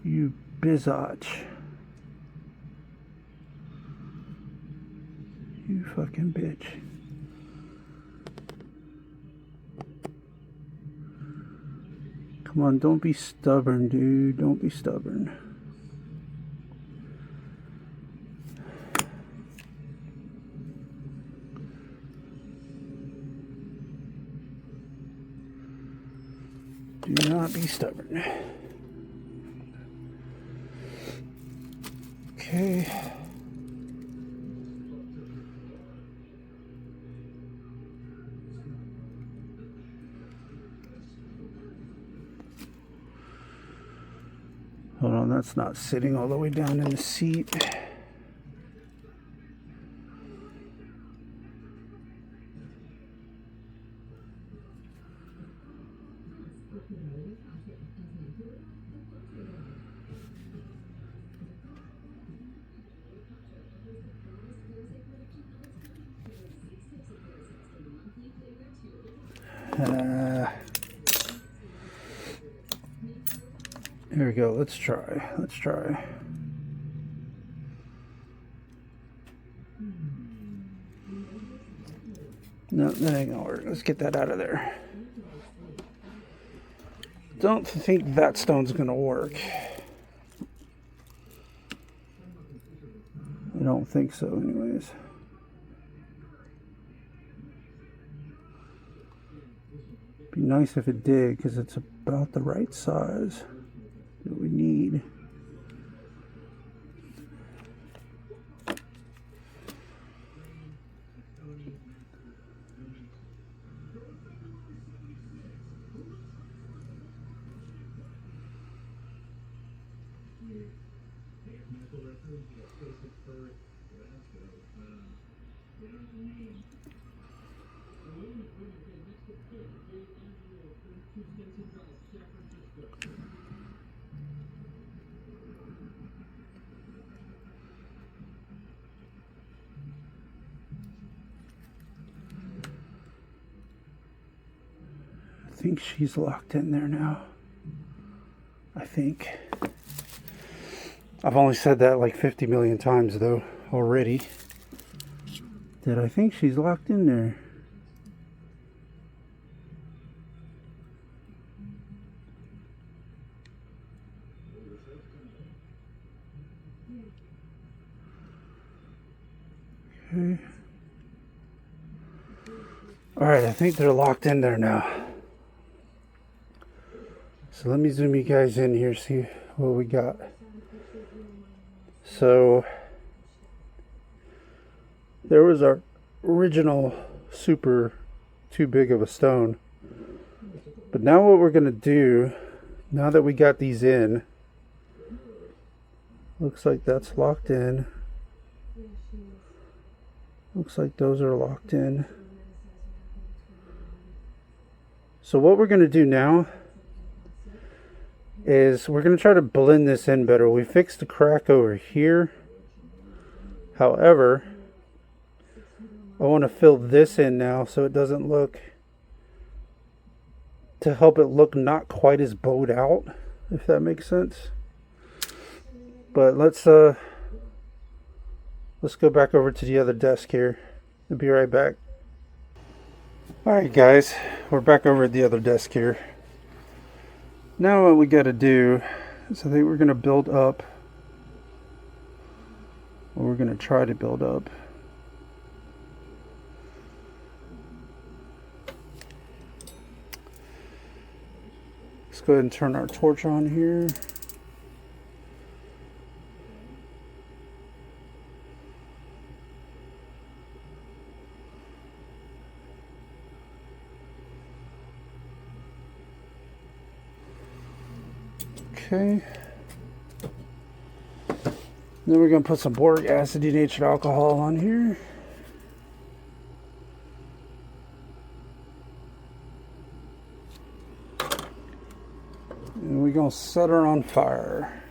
You bizotch. You fucking bitch. Come on, don't be stubborn, dude. Don't be stubborn. Do not be stubborn. Okay. Hold on, that's not sitting all the way down in the seat. Here we go. Let's try. Let's try. No, that ain't gonna work. Let's get that out of there. Don't think that stone's gonna work. don't think so anyways. Be nice if it did, because it's about the right size that we need. I think she's locked in there now. I think. I've only said that like 50 million times though already. That I think she's locked in there. Okay. Alright, I think they're locked in there now. So let me zoom you guys in here, see what we got. So there was our original super too big of a stone. But now what we're going to do, now that we got these in, looks like that's locked in. Looks like those are locked in. So what we're going to do now is we're going to try to blend this in better. We fixed the crack over here. However, I want to fill this in now so it doesn't look, to help it look not quite as bowed out, if that makes sense. But let's go back over to the other desk here. I'll be right back. Alright guys, we're back over at the other desk here. Now what we got to do is I think we're going to build up, or we're going to try to build up, let's go ahead and turn our torch on here. Okay. Then we're going to put some boric acid denatured alcohol on here. And we're going to set her on fire.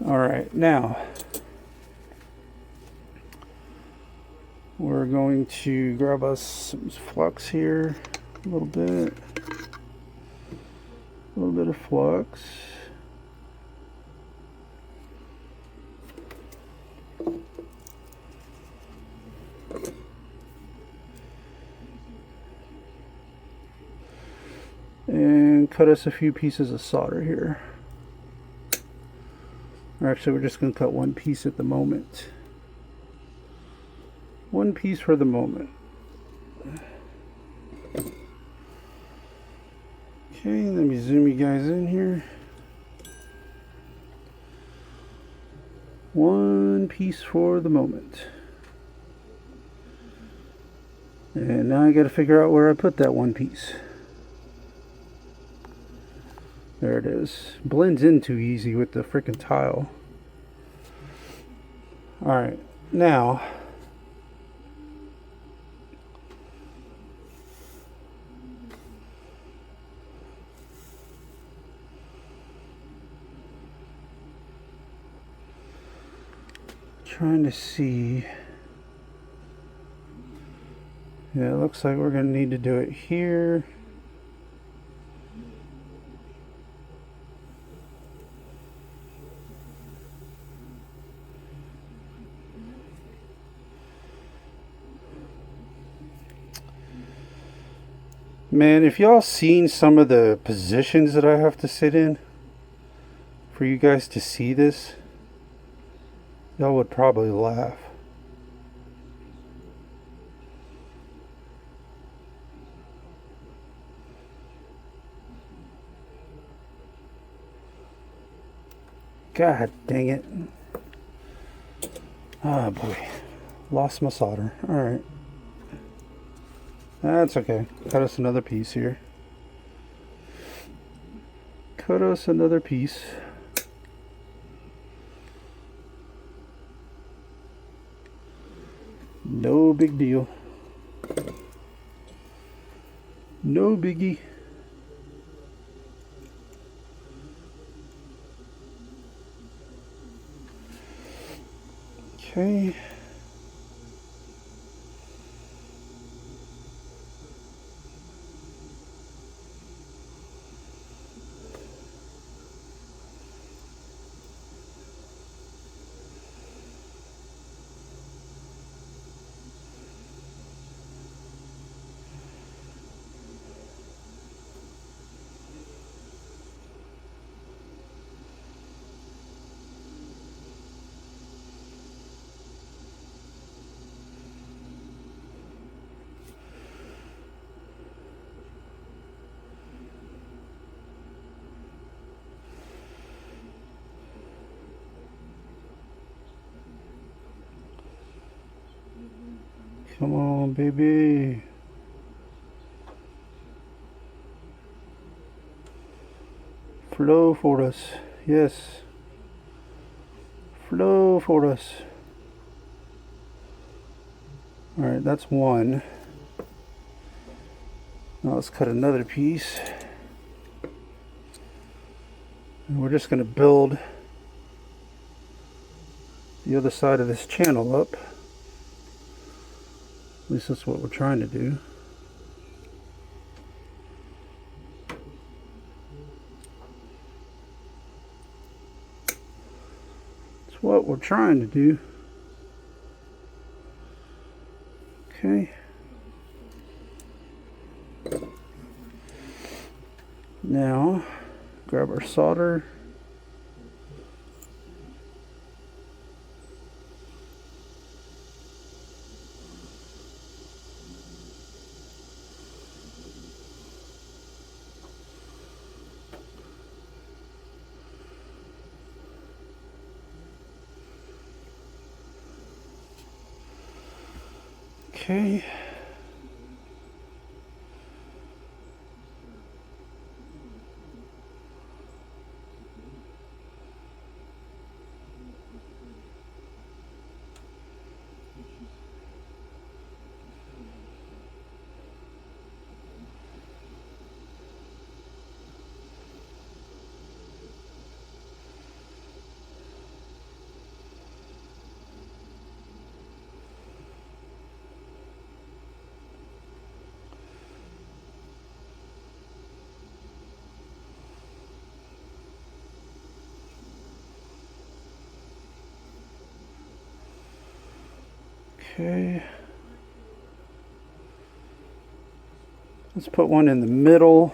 Alright, now we're going to grab us some flux here. A little bit of flux. And cut us a few pieces of solder here. Or actually, we're just going to cut one piece at the moment. One piece for the moment. Okay, let me zoom you guys in here. One piece for the moment. And now I got to figure out where I put that one piece. There it is. Blends in too easy with the freaking tile. Alright, now trying to see. Yeah, it looks like we're going to need to do it here. Man, if y'all seen some of the positions that I have to sit in for you guys to see this, y'all would probably laugh. God dang it. Oh boy. Lost my solder. Alright. That's okay. Cut us another piece here. Cut us another piece. No big deal. No biggie. Okay. Come on, baby. Flow for us. Yes. Flow for us. Alright, that's one. Now let's cut another piece. And we're just going to build the other side of this channel up. At least that's what we're trying to do. It's what we're trying to do. Okay. Now, grab our solder. Okay. Okay. Let's put one in the middle.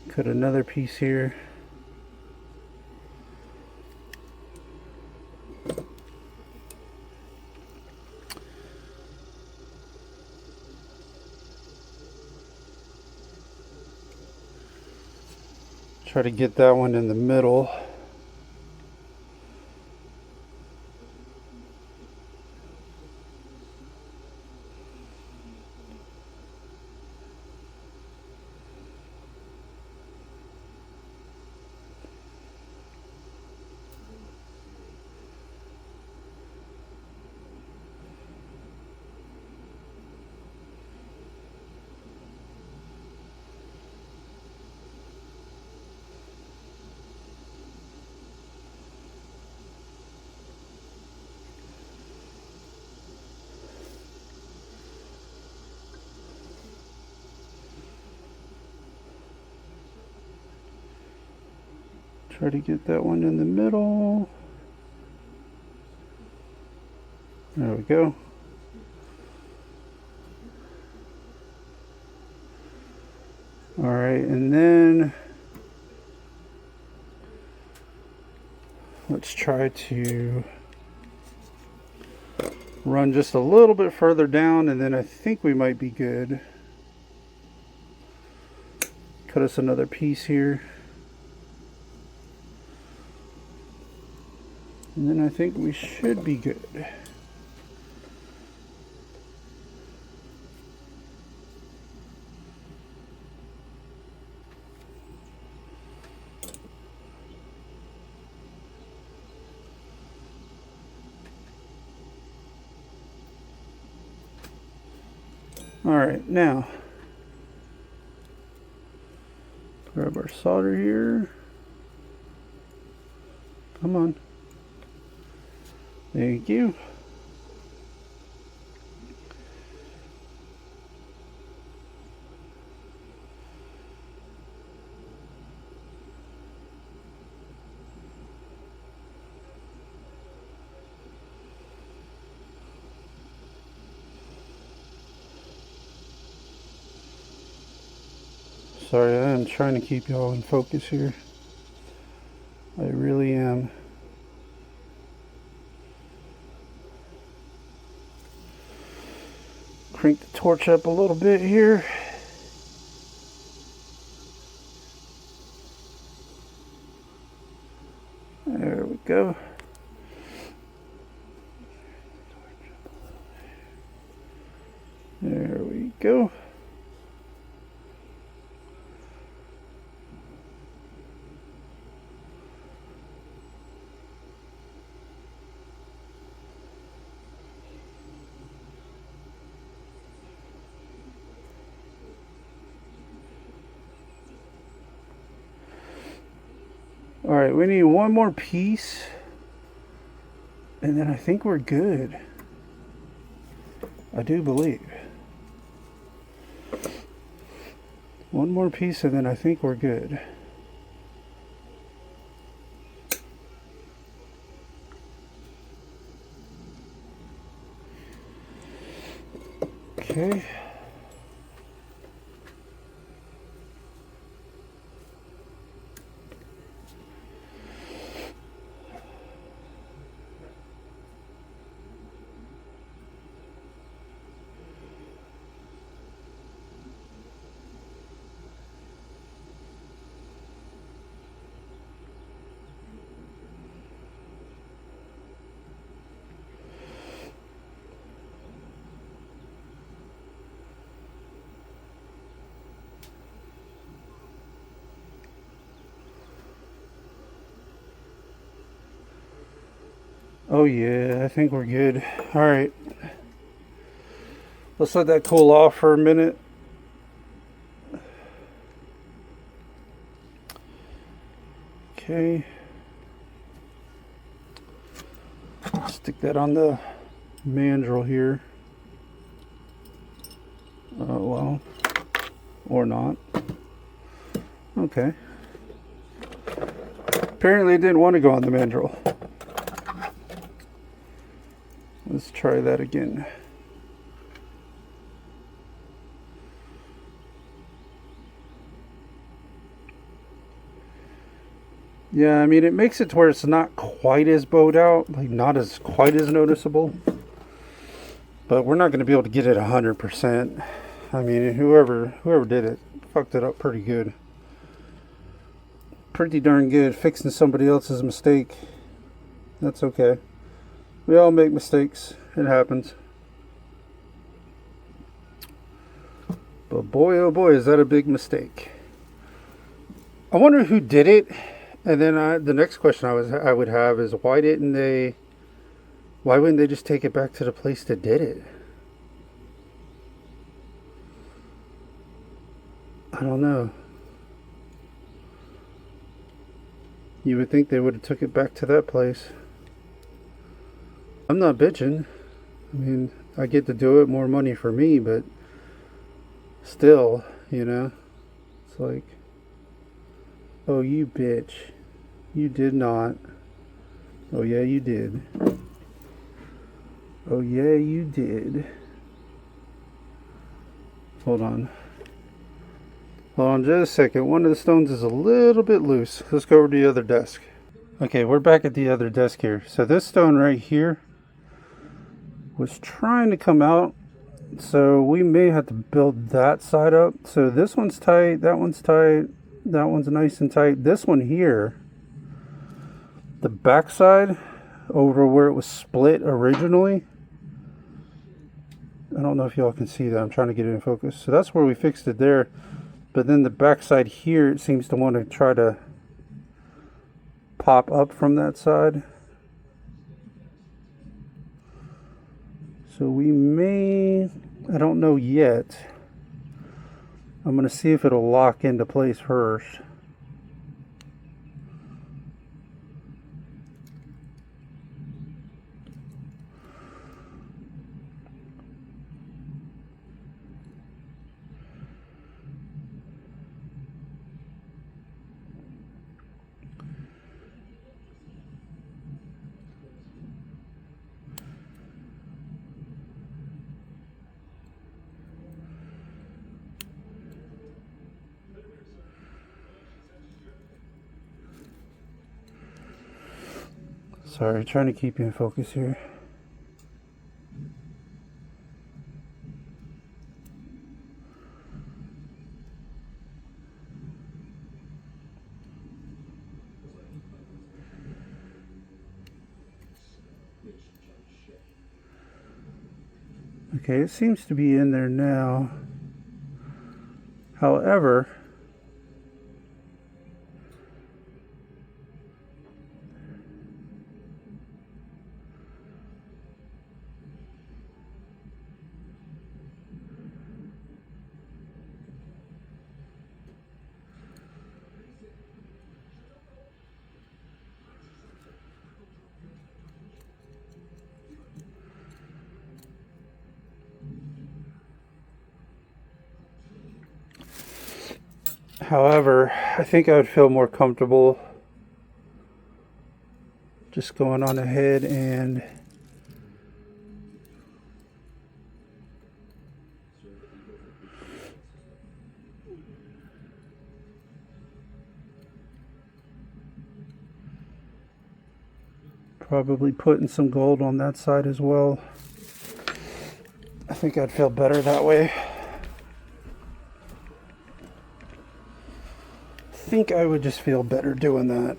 Cut another piece here. Try to get that one in the middle. Try to get that one in the middle. There we go. Alright, and then let's try to run just a little bit further down, and then I think we might be good. Cut us another piece here. And then I think we should be good. Alright, now grab our solder here. Come on. Thank you. Sorry, I am trying to keep y'all in focus here. I really am. Crank the torch up a little bit here. There we go. There we go. Alright, we need one more piece, and then I think we're good. I do believe. One more piece, and then I think we're good. Okay. Oh yeah, I think we're good. Alright. Let's let that cool off for a minute. Okay. Stick that on the mandrel here. Well, or not. Okay. Apparently it didn't want to go on the mandrel. Let's try that again. Yeah, I mean, it makes it to where it's not quite as bowed out, like not as quite as noticeable. But we're not going to be able to get it 100%. I mean, whoever did it fucked it up pretty good. Pretty darn good. Fixing somebody else's mistake. That's okay. We all make mistakes. It happens. But boy, oh boy, is that a big mistake. I wonder who did it. And then the next question I would have is why wouldn't they just take it back to the place that did it? I don't know. You would think they would have took it back to that place. I'm not bitching. I mean, I get to do it, more money for me, but still, you know, it's like, oh, you bitch. You did not. Oh, yeah, you did. Oh, yeah, you did. Hold on. Hold on just a second. One of the stones is a little bit loose. Let's go over to the other desk. Okay, we're back at the other desk here. So this stone right here was trying to come out. So we may have to build that side up. So this one's tight, that one's tight, that one's nice and tight. This one here, the back side over where it was split originally, I don't know if y'all can see that. I'm trying to get it in focus. So that's where we fixed it there. But then the back side here, it seems to want to try to pop up from that side. So we may, I don't know yet. I'm going to see if it'll lock into place first. Sorry, trying to keep you in focus here. Okay, it seems to be in there now. However, I think I would feel more comfortable just going on ahead and probably putting some gold on that side as well. I think I'd feel better that way. I think I would just feel better doing that.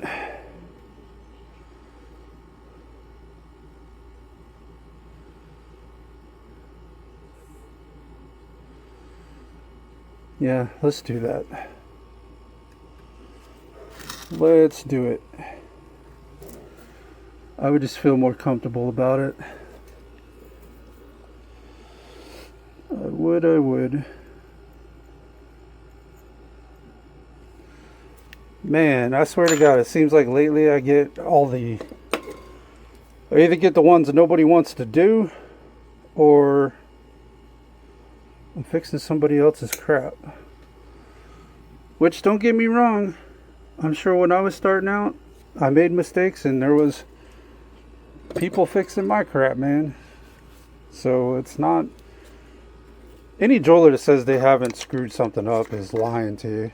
Yeah, let's do that. Let's do it. I would just feel more comfortable about it. I would. Man, I swear to God, it seems like lately I get I either get the ones that nobody wants to do, or I'm fixing somebody else's crap. Which, don't get me wrong, I'm sure when I was starting out, I made mistakes and there was people fixing my crap, man. So it's not, any jeweler that says they haven't screwed something up is lying to you.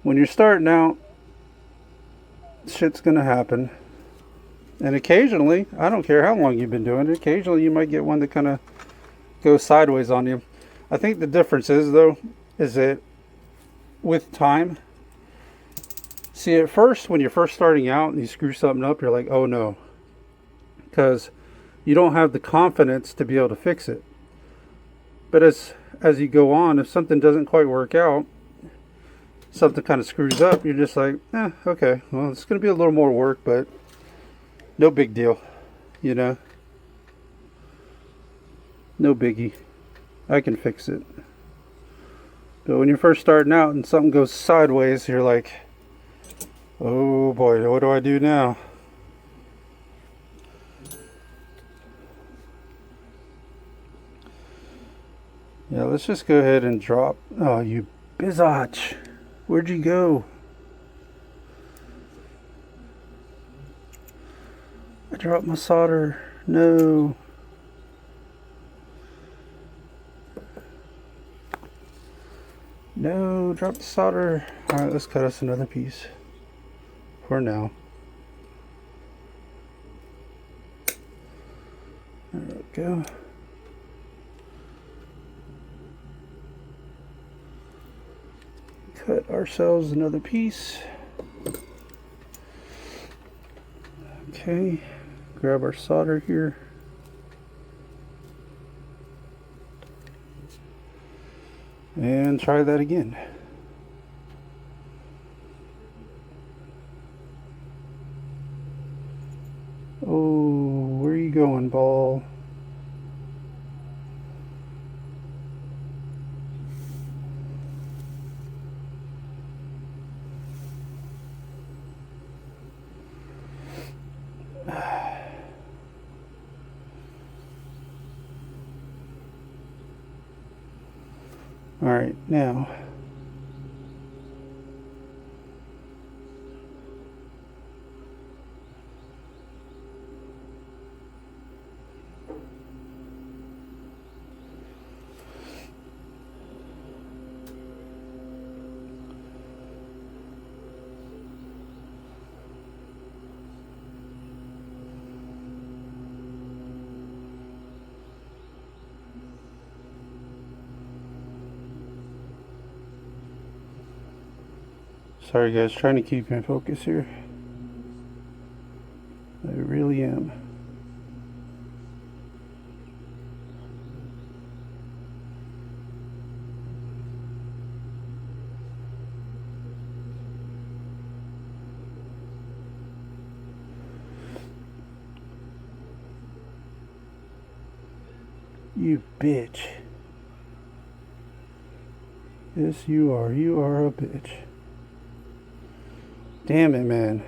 When you're starting out, shit's gonna happen. And occasionally, I don't care how long you've been doing it, occasionally you might get one that kind of goes sideways on you. I think the difference is, though, is that with time, see, at first, when you're first starting out and you screw something up, you're like, oh no. Because you don't have the confidence to be able to fix it. But as you go on, if something doesn't quite work out, something kind of screws up, you're just like, okay, well, it's going to be a little more work, but no big deal, you know? No biggie. I can fix it. But when you're first starting out and something goes sideways, you're like, oh boy, what do I do now? Yeah, let's just go ahead and drop. Oh, you biatch. Where'd you go? I dropped my solder. No. No, drop the solder. Alright, let's cut us another piece. For now. There we go. Cut ourselves another piece. Okay, grab our solder here. And try that again. Oh, where are you going, ball? All right, now sorry guys, trying to keep in focus here. I really am. You bitch. Yes, you are. You are a bitch. Damn it, man.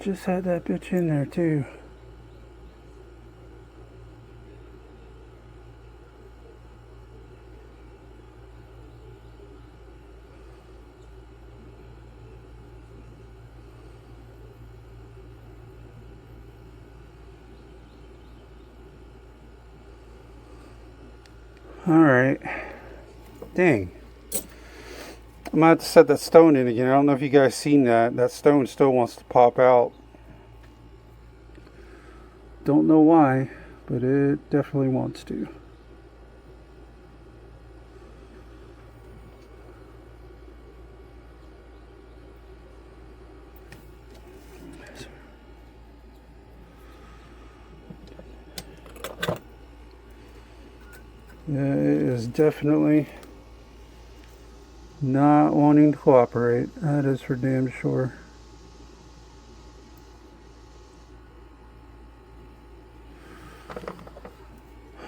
Just had that bitch in there, too. Alright. Dang. I'm gonna have to set that stone in again. I don't know if you guys seen that. That stone still wants to pop out. Don't know why, but it definitely wants to. Yeah, it is definitely not wanting to cooperate. That is for damn sure.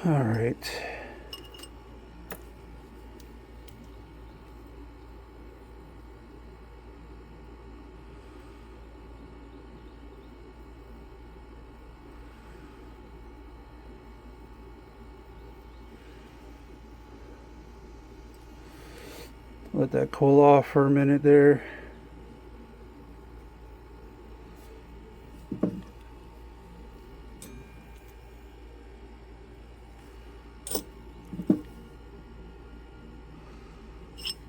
All right. Let that cool off for a minute there. I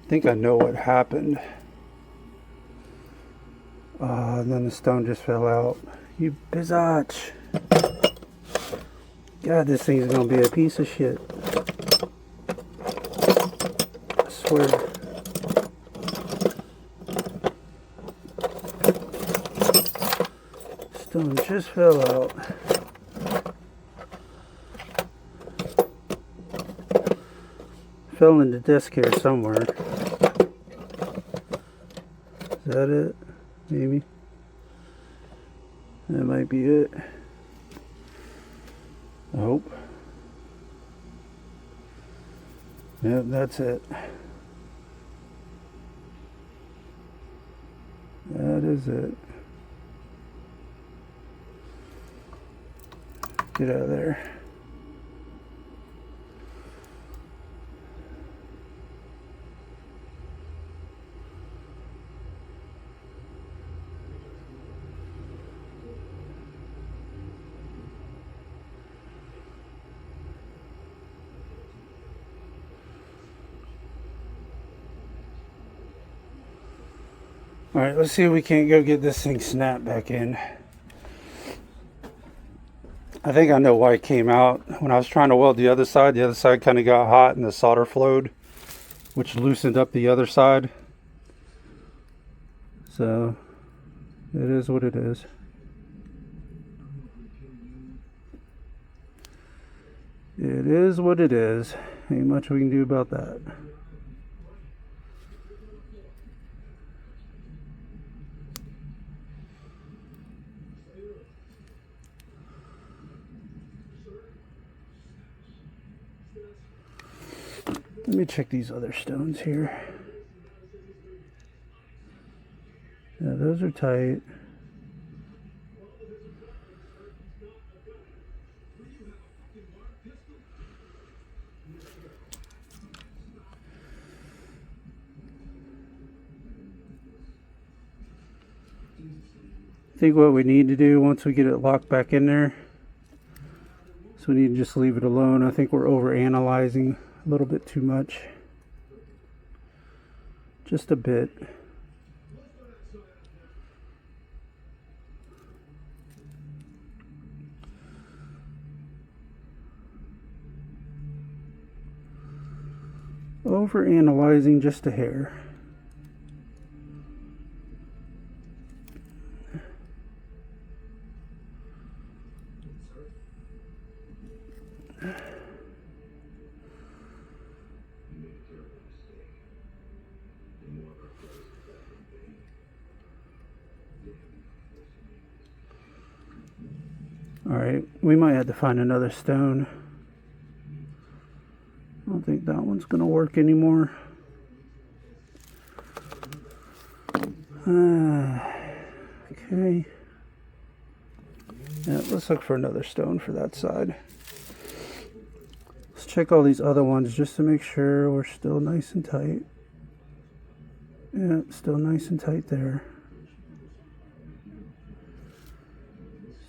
think I know what happened. And then the stone just fell out. You biatch. God, this thing's gonna be a piece of shit. I swear. Stone just fell out. Fell in the desk here somewhere. Is that it? Maybe. That might be it. I hope. Yep, that's it. That is it. Get out of there. Alright, let's see if we can't go get this thing snapped back in. I think I know why it came out. When I was trying to weld the other side kind of got hot and the solder flowed, which loosened up the other side. So, it is what it is. It is what it is. Ain't much we can do about that. Let me check these other stones here. Yeah, those are tight. I think what we need to do once we get it locked back in there, so we need to just leave it alone. I think we're over analyzing a little bit too much. Just a bit. Over analyzing just a hair. Alright, we might have to find another stone. I don't think that one's going to work anymore. Okay. Yeah, let's look for another stone for that side. Let's check all these other ones just to make sure we're still nice and tight. Yeah, still nice and tight there.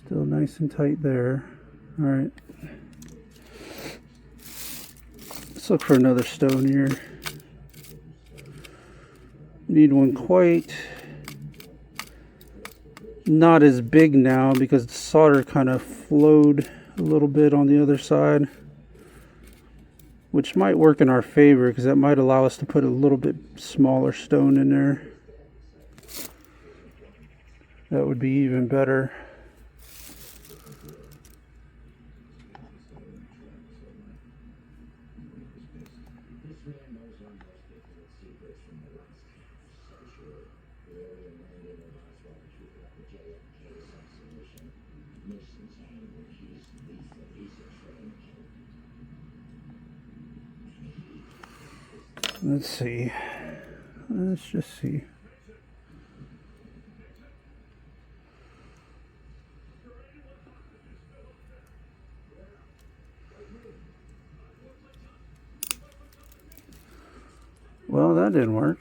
Still nice and tight there. Alright. Let's look for another stone here. Need one quite not as big now because the solder kind of flowed a little bit on the other side, which might work in our favor because that might allow us to put a little bit smaller stone in there. That would be even better. Let's see. Let's just see. Well, that didn't work.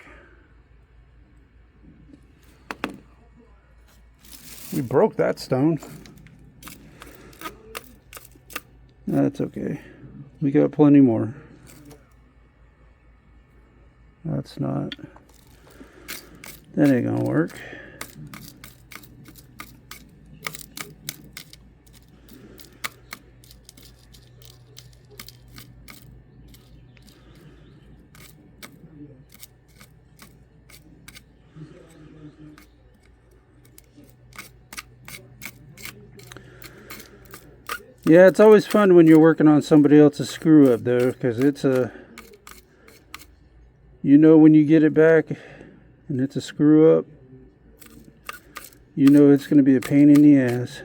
We broke that stone. That's okay. We got plenty more. That's not. That ain't gonna work. Yeah, it's always fun when you're working on somebody else's screw up though, because it's a, you know, when you get it back and it's a screw up, you know it's going to be a pain in the ass.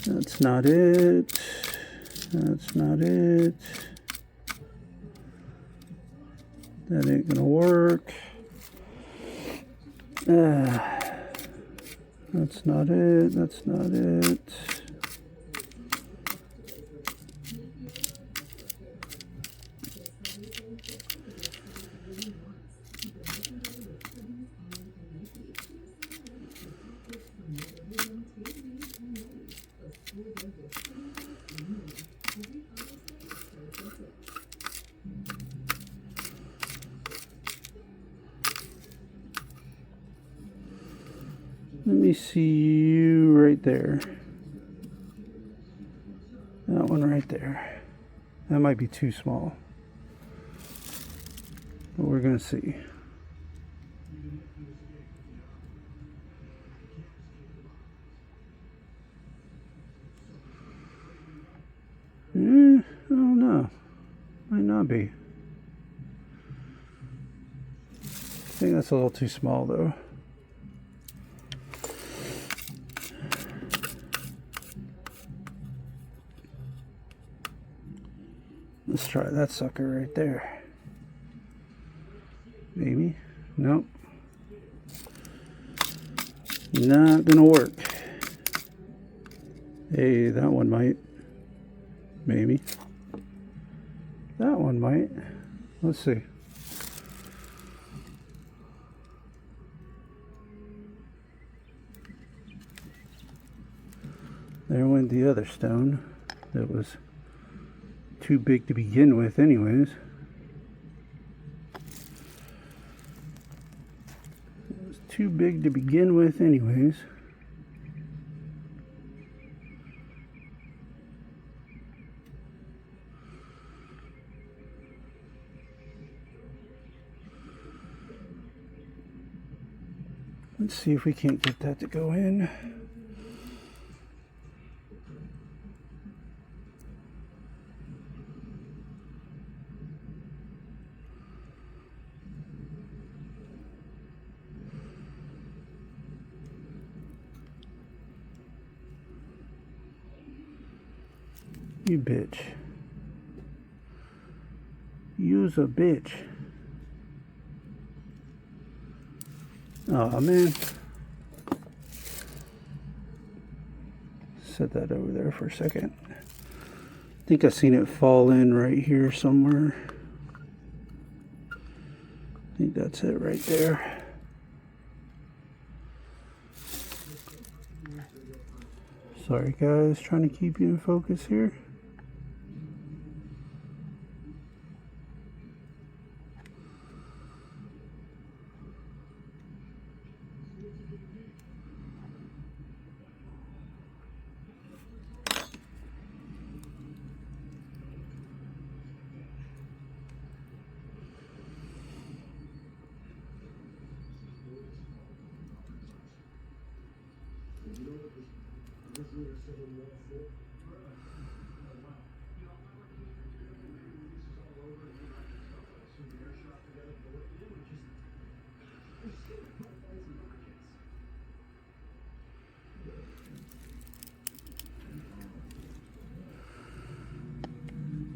That's not it. That's not it. That ain't gonna work. That's not it. That's not it. me see you right there. That one right there. That might be too small. But we're going to see. I don't know. Might not be. I think that's a little too small though. Let's try that sucker right there. Maybe. Nope. Not gonna work. Hey, that one might. Maybe. That one might. Let's see. There went the other stone that was too big to begin with anyways. It was too big to begin with anyways. Let's see if we can't get that to go in. You bitch. You's a bitch. Oh man. Set that over there for a second. I think I seen it fall in right here somewhere. I think that's it right there. Sorry guys, trying to keep you in focus here.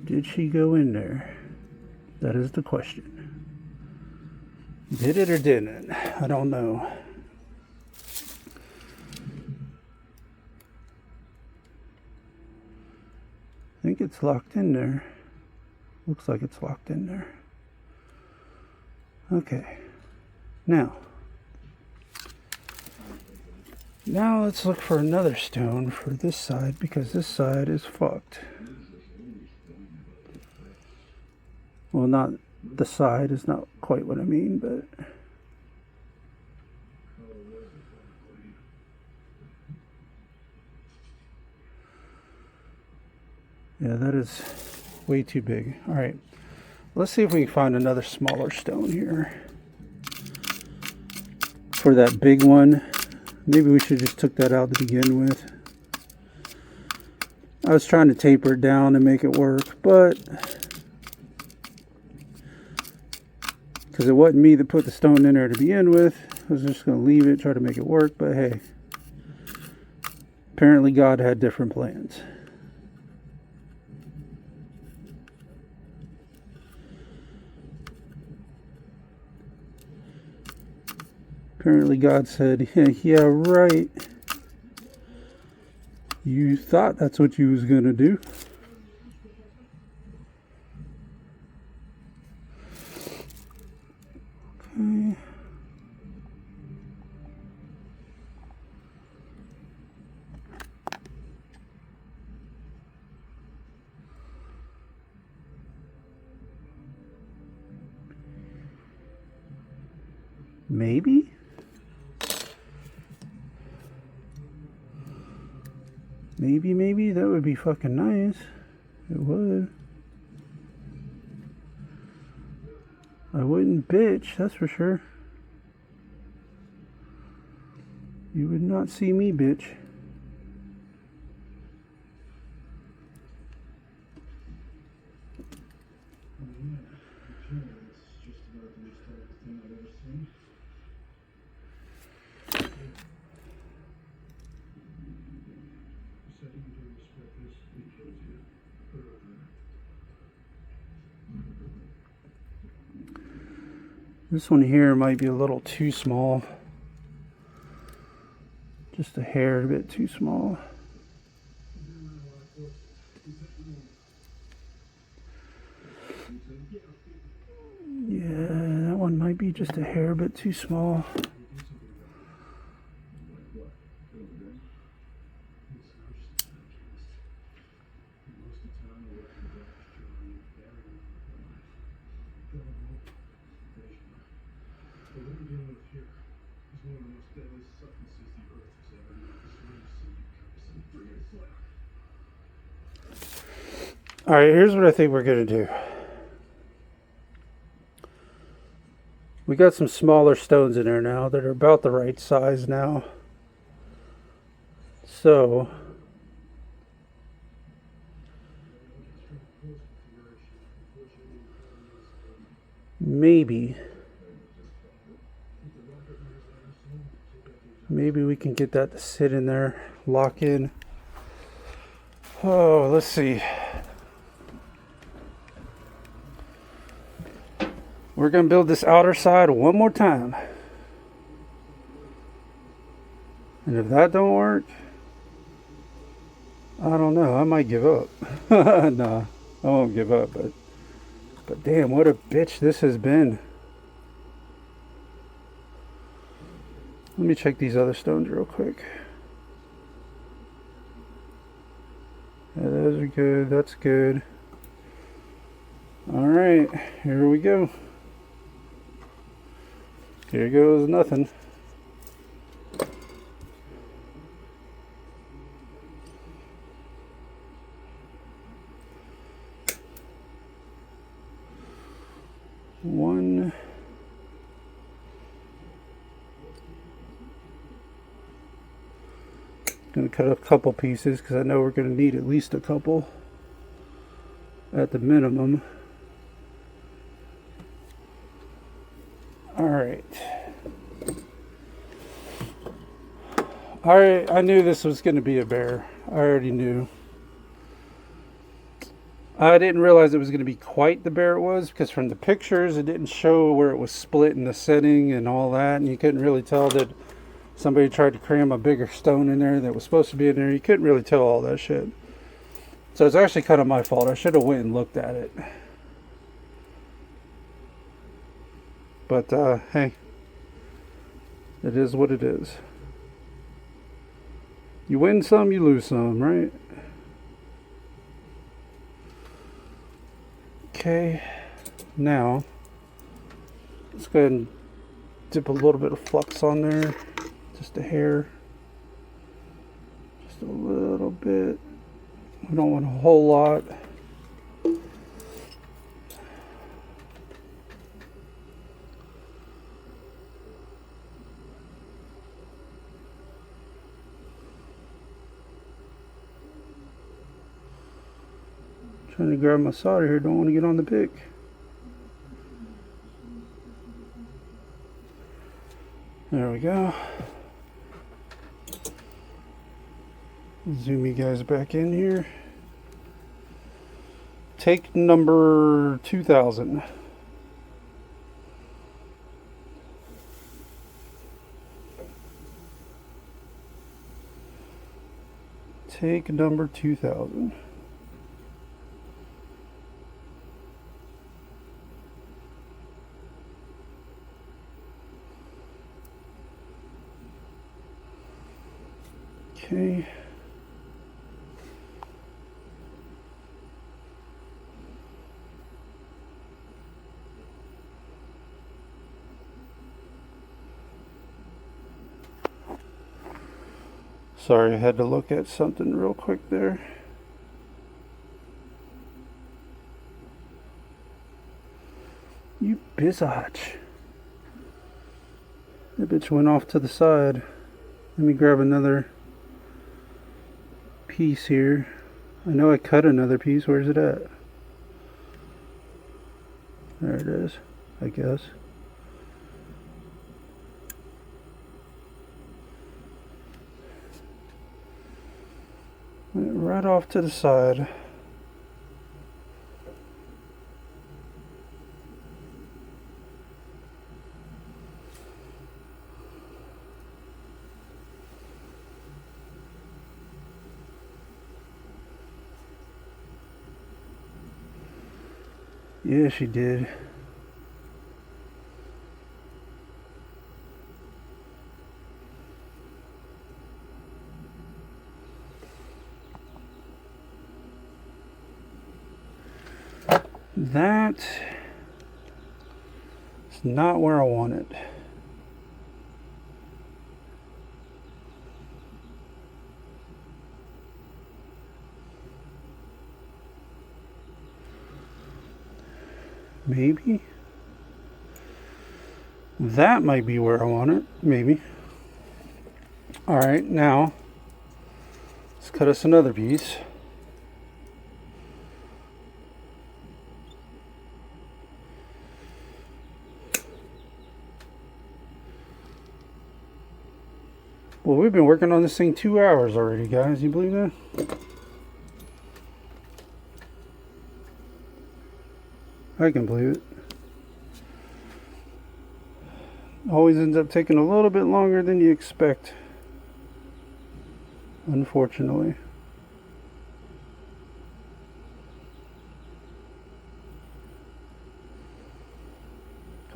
Did she go in there? That is the question. Did it or didn't? I don't know. I think it's locked in there. Looks like it's locked in there. Okay. Now let's look for another stone for this side because this side is fucked. Well, not the side is not quite what I mean, but yeah, that is way too big. All right, let's see if we can find another smaller stone here for that big one. Maybe we should just took that out to begin with. I was trying to taper it down and make it work, but because it wasn't me that put the stone in there to begin with, I was just going to leave it, try to make it work, but hey, apparently God had different plans. Apparently God said, yeah, right. You thought that's what you was going to do. Okay. Maybe? Maybe that would be fucking nice. It would. I wouldn't bitch, that's for sure. You would not see me bitch. This one here might be a little too small. Just a hair a bit too small. Yeah, that one might be just a hair bit too small. Alright, here's what I think we're going to do. We got some smaller stones in there now that are about the right size now. So maybe we can get that to sit in there, lock in. Oh, let's see. We're going to build this outer side one more time. And if that don't work, I don't know. I might give up. Nah, I won't give up. But damn, what a bitch this has been. Let me check these other stones real quick. Yeah, those are good. That's good. Alright, here we go. Here goes nothing. One. Gonna cut a couple pieces because I know we're gonna need at least a couple at the minimum. Alright. I knew this was going to be a bear. I already knew. I didn't realize it was going to be quite the bear it was, because from the pictures it didn't show where it was split in the setting and all that, and you couldn't really tell that somebody tried to cram a bigger stone in there that was supposed to be in there. You couldn't really tell all that shit. So it's actually kind of my fault. I should have went and looked at it. But hey, it is what it is. You win some, you lose some, right? Okay, now let's go ahead and dip a little bit of flux on there, just a hair, just a little bit. We don't want a whole lot. Trying to grab my solder here, don't want to get on the pick. There we go. Zoom you guys back in here. Take number 2000. Take number 2000. Okay. Sorry, I had to look at something real quick there. You biatch. That bitch went off to the side. Let me grab another piece here. I know I cut another piece. Where's it at? There it is, I guess. Went right off to the side. Yeah, she did. That is not where I want it. Maybe. That might be where I want it. Maybe. Alright, now let's cut us another piece. Well, we've been working on this thing 2 hours already, guys. You believe that? I can believe it. Always ends up taking a little bit longer than you expect. Unfortunately.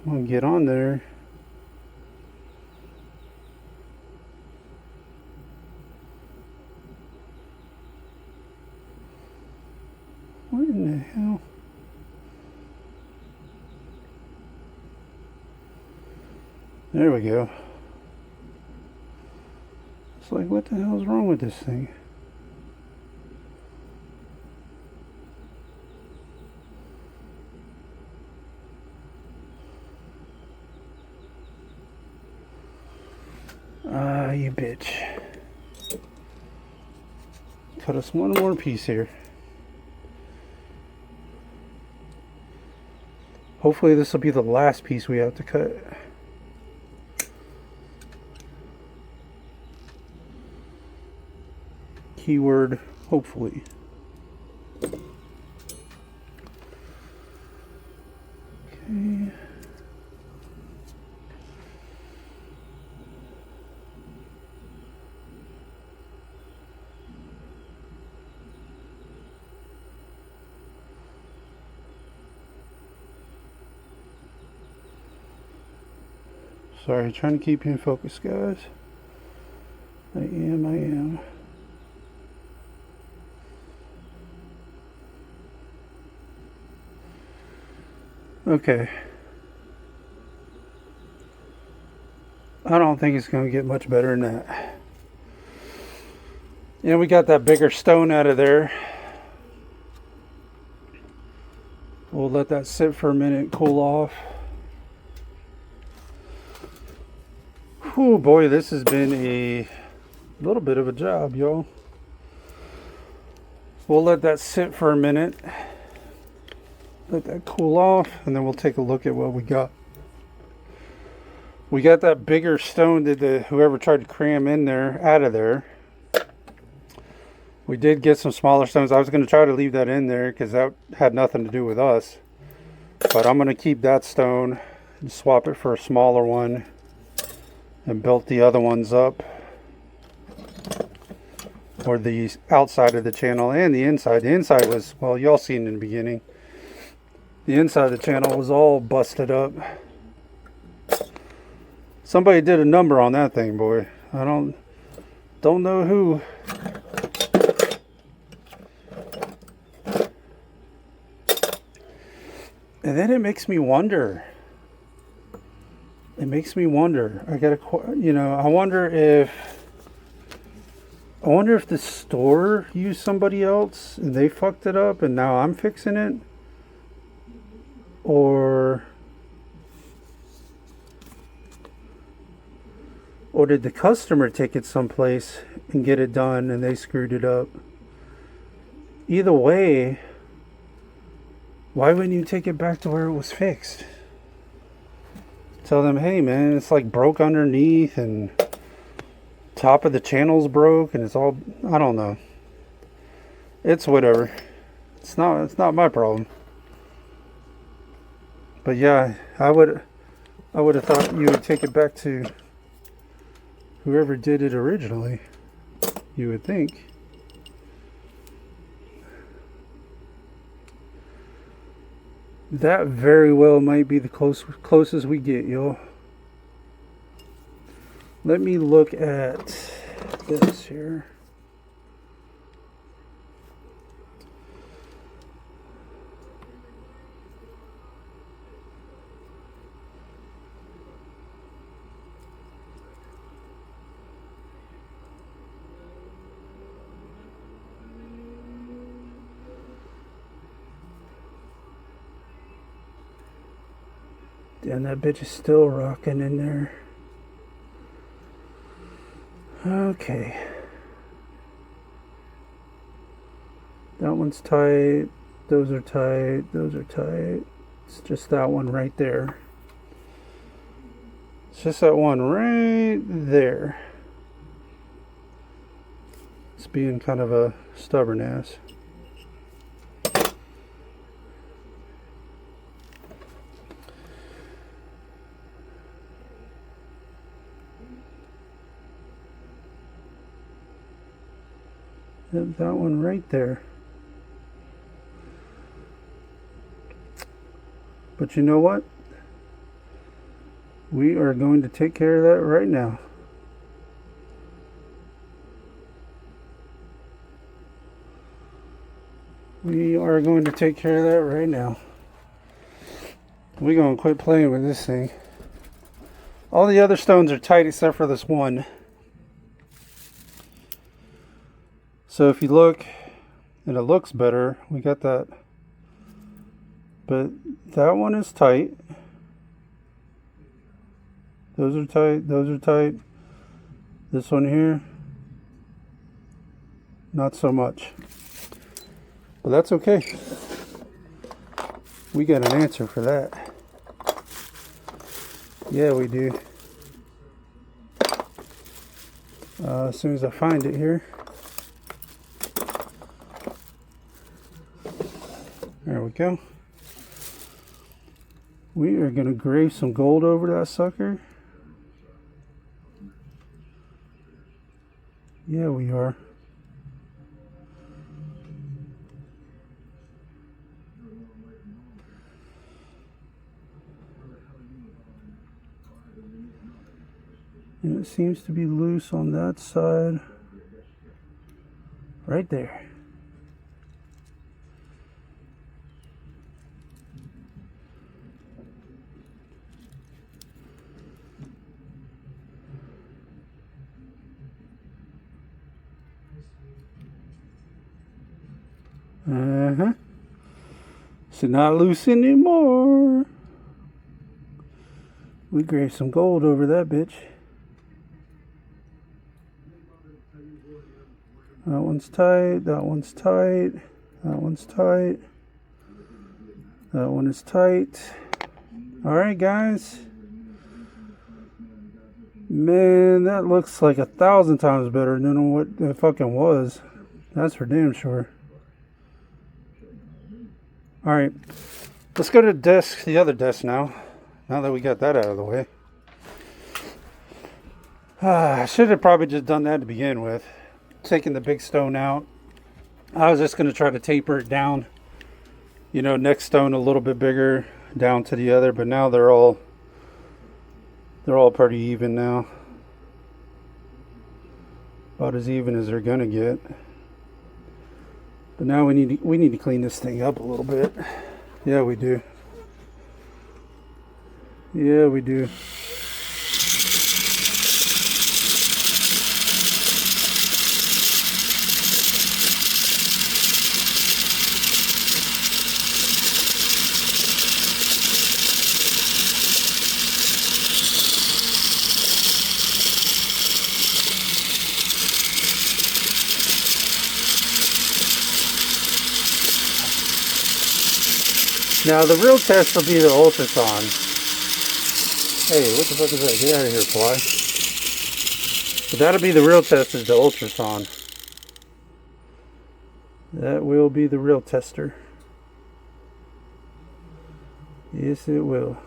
Come on, get on there. What in the hell? There we go. It's like, what the hell is wrong with this thing? Ah, you bitch. Cut us one more piece here. Hopefully this will be the last piece we have to cut. Keyword, hopefully. Okay. Sorry, trying to keep you in focus, guys. I am. Okay. I don't think it's going to get much better than that. Yeah, we got that bigger stone out of there. We'll let that sit for a minute, cool off. Oh boy, this has been a little bit of a job, y'all. We'll let that sit for a minute. Let that cool off, and then we'll take a look at what we got. We got that bigger stone that whoever tried to cram in there out of there. We did get some smaller stones. I was going to try to leave that in there because that had nothing to do with us. But I'm going to keep that stone and swap it for a smaller one and built the other ones up. Or the outside of the channel and the inside. The inside was, well, y'all seen in the beginning. The inside of the channel was all busted up. Somebody did a number on that thing, boy. I don't know who. And then it makes me wonder. I gotta, I wonder if I wonder if the store used somebody else and they fucked it up and now I'm fixing it. Or did the customer take it someplace and get it done and they screwed it up? Either way, why wouldn't you take it back to where it was fixed? Tell them, hey man, it's like broke underneath and top of the channel's broke and it's all, I don't know. It's whatever. It's not my problem. But yeah, I would have thought you would take it back to whoever did it originally. You would think. That very well might be the closest we get, yo. Let me look at this here. And that bitch is still rocking in there. Okay. That one's tight. Those are tight. Those are tight. It's just that one right there. It's just that one right there. It's being kind of a stubborn ass. That one right there. But you know what? We are going to take care of that right now. We are going to take care of that right now. We're going to quit playing with this thing. All the other stones are tight except for this one. So if you look, and it looks better, we got that. But that one is tight. Those are tight, those are tight. This one here, not so much. But that's okay. We got an answer for that. Yeah, we do. As soon as I find it here. There we go. We are going to grave some gold over that sucker. Yeah, we are. And it seems to be loose on that side. Right there. It's not loose anymore. We graved some gold over that bitch. That one's tight, that one's tight, that one's tight. That one is tight. Alright guys. Man, that looks like 1,000 times better than what it fucking was. That's for damn sure. Alright, let's go to the other desk now that we got that out of the way. I should have probably just done that to begin with. Taking the big stone out. I was just going to try to taper it down. You know, next stone a little bit bigger down to the other, but now they're all pretty even now. About as even as they're going to get. But now we need to clean this thing up a little bit. Yeah, we do. Yeah, we do. Now the real test will be the ultrasound. Hey, what the fuck is that? Get out of here, fly. But that'll be the real test, is the ultrasound. That will be the real tester. Yes, it will.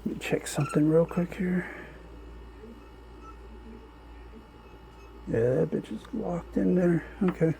Let me check something real quick here. Yeah, that bitch is locked in there. Okay.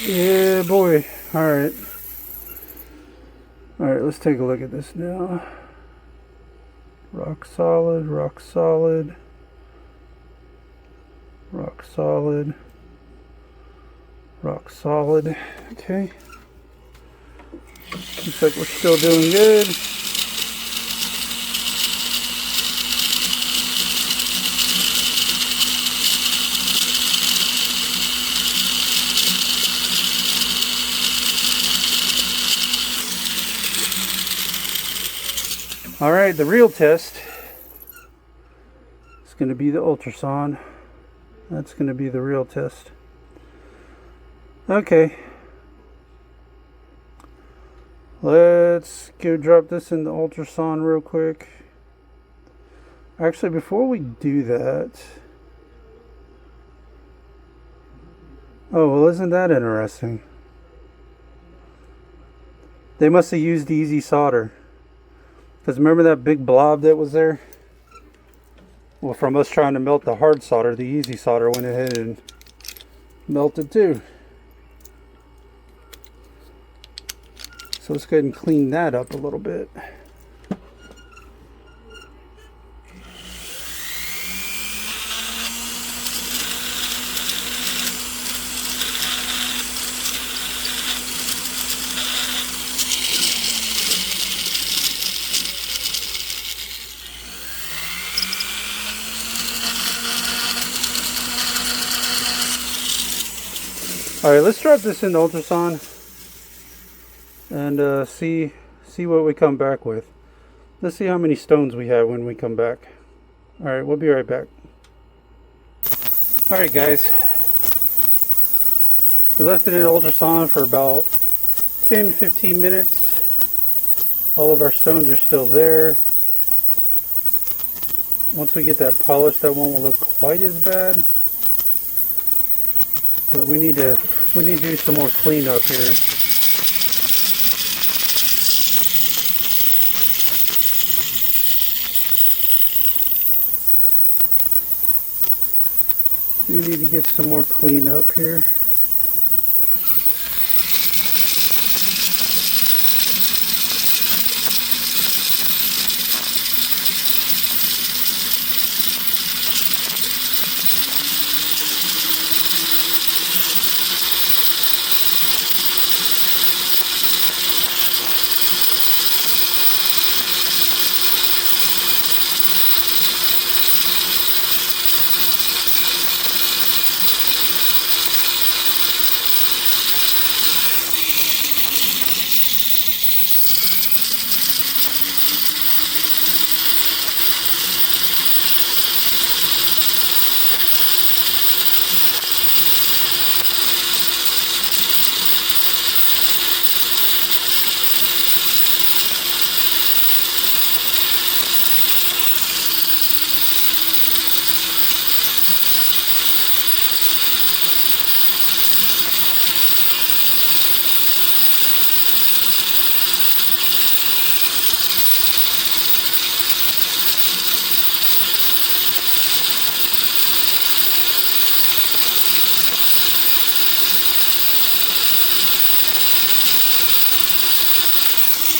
Yeah, boy. Alright. Alright, let's take a look at this now. Rock solid, rock solid. Rock solid. Rock solid. Okay. Looks like we're still doing good. Alright, the real test is going to be the ultrasound. That's going to be the real test. Okay. Let's go drop this in the ultrasound real quick. Actually, before we do that... Oh, well, isn't that interesting? They must have used easy solder. Because remember that big blob that was there? Well, from us trying to melt the hard solder, the easy solder went ahead and melted too. So let's go ahead and clean that up a little bit. Alright, let's drop this in the ultrasound and see what we come back with. Let's see how many stones we have when we come back. Alright, we'll be right back. Alright guys, We left it in ultrasonic for about 10-15 minutes. All of our stones are still there. Once we get that polished, that won't look quite as bad. But we need to do some more cleanup here. We need to get some more cleanup here.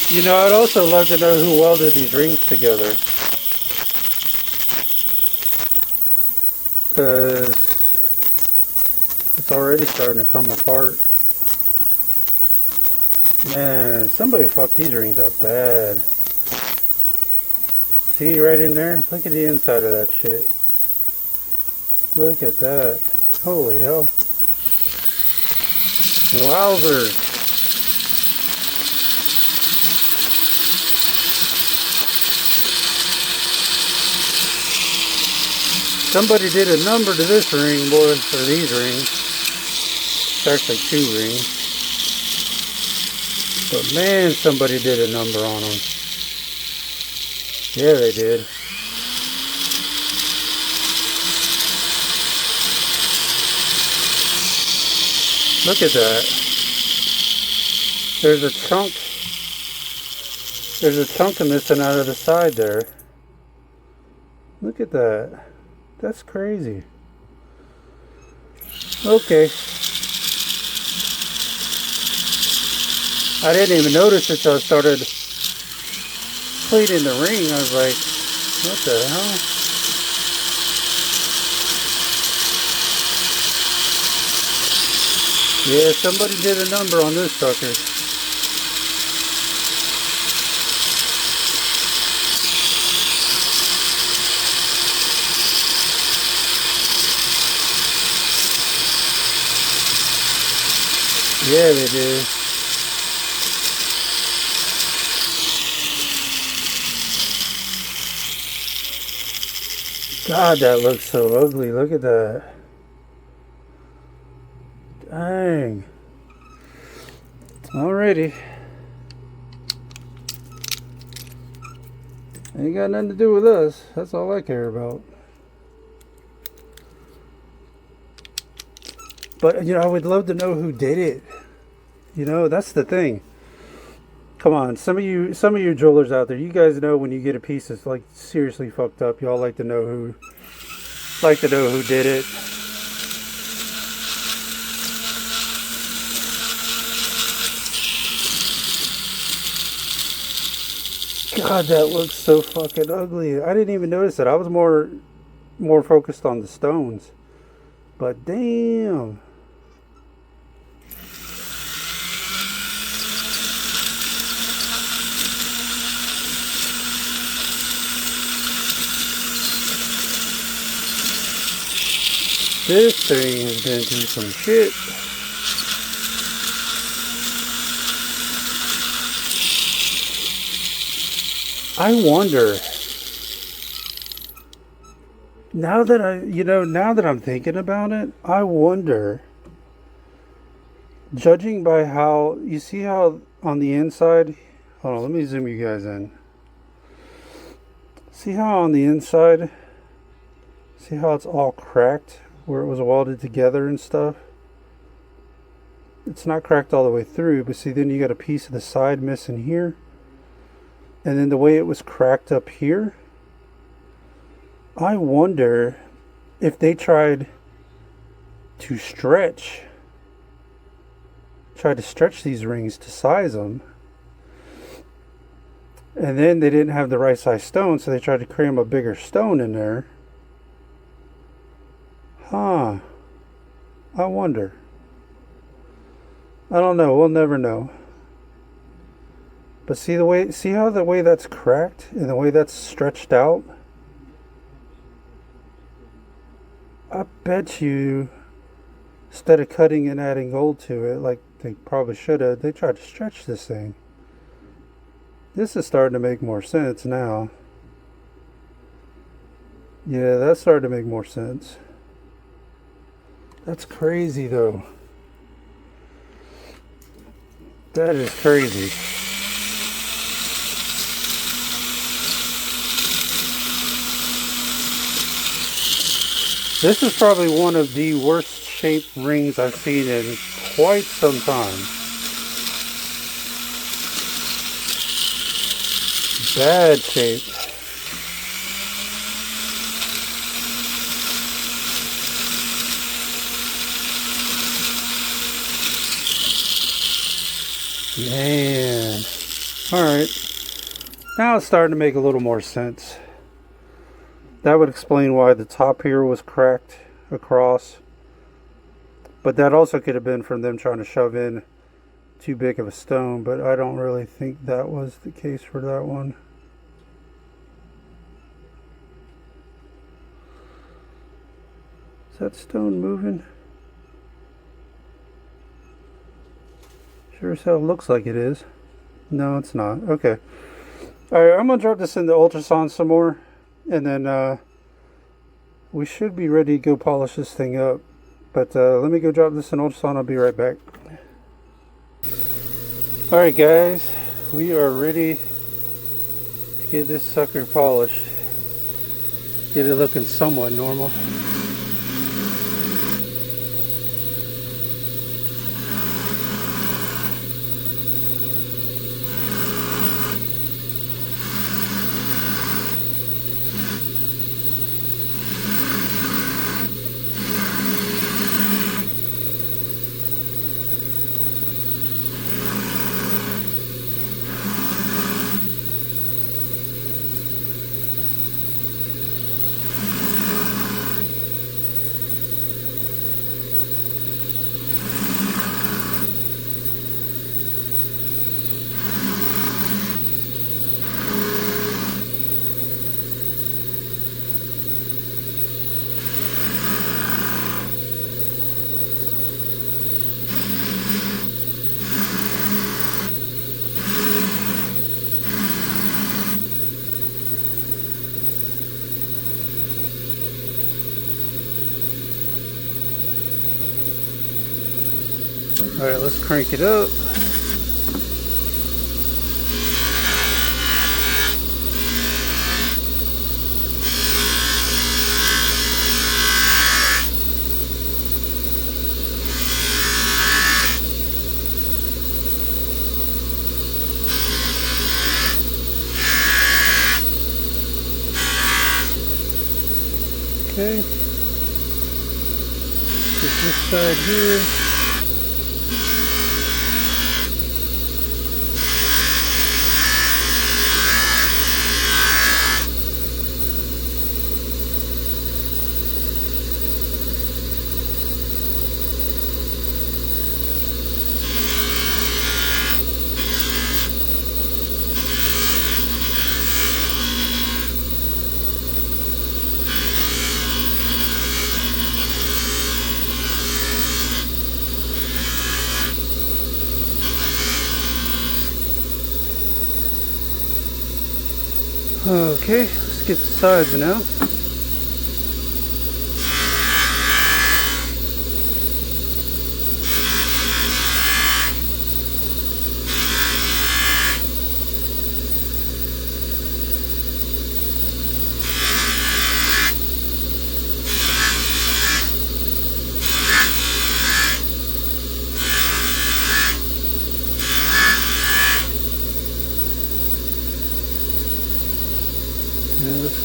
You know, I'd also love to know who welded these rings together. Because it's already starting to come apart. Man, somebody fucked these rings up bad. See right in there? Look at the inside of that shit. Look at that. Holy hell. Wowzers. Somebody did a number to this ring, boy, or these rings. It's actually 2 rings. But man, somebody did a number on them. Yeah, they did. Look at that. There's a chunk. There's a chunk missing out of the side there. Look at that. That's crazy. Okay. I didn't even notice it until I started cleaning the ring. I was like, what the hell? Yeah, somebody did a number on this sucker. Yeah, they did. God, that looks so ugly. Look at that. Dang. Alrighty. Ain't got nothing to do with us. That's all I care about. But, you know, I would love to know who did it. You know, that's the thing. Come on, some of you jewelers out there, you guys know when you get a piece that's like seriously fucked up, y'all like to know who did it. God, that looks so fucking ugly. I didn't even notice it. I was more focused on the stones. But damn. This thing has been through some shit. I wonder. Now that I'm thinking about it, I wonder Judging by how, you see how on the inside, hold on, let me zoom you guys in. See how on the inside, see how it's all cracked where it was welded together and stuff? It's not cracked all the way through, but see, then you got a piece of the side missing here. And then the way it was cracked up here, I wonder if they tried to stretch these rings to size them, and then they didn't have the right size stone, so they tried to cram a bigger stone in there. I wonder. I don't know, we'll never know. But see how the way that's cracked and the way that's stretched out? I bet you, instead of cutting and adding gold to it like they probably should have, they tried to stretch this thing. This is starting to make more sense now. Yeah, that's starting to make more sense. That's crazy though. That is crazy. This is probably one of the worst shaped rings I've seen in quite some time. Bad shape. Man. Alright. Now it's starting to make a little more sense. That would explain why the top here was cracked across. But that also could have been from them trying to shove in too big of a stone. But I don't really think that was the case for that one. Is that stone moving? Sure as hell looks like it is. No, it's not. Okay. Alright, I'm going to drop this in the ultrasound some more. And then we should be ready to go polish this thing up. But let me go drop this in ultrasound. I'll be right back. Alright guys, we are ready to get this sucker polished. Get it looking somewhat normal. Alright, let's crank it up. Okay. Get this side here. Okay, let's get the sides now.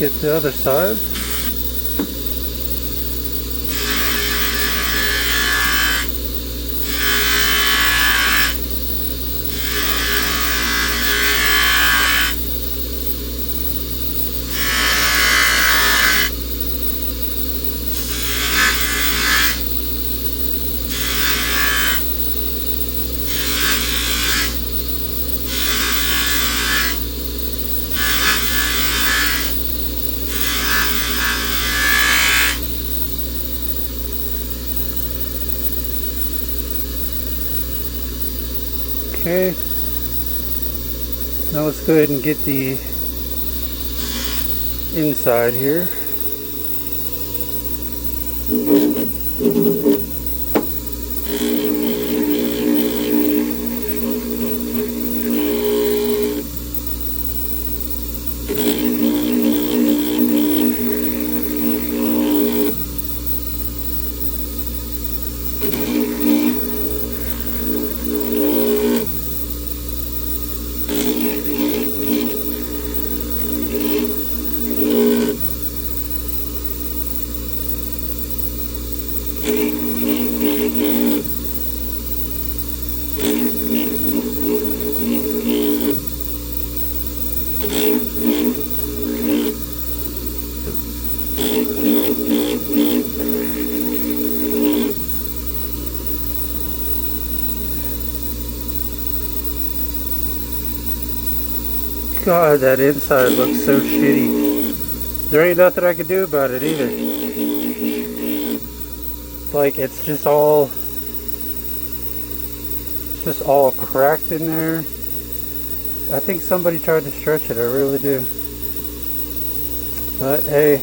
get the other side. Okay, now let's go ahead and get the inside here. God, that inside looks so shitty. There ain't nothing I can do about it either. Like, it's just all cracked in there. I think somebody tried to stretch it, I really do. But hey,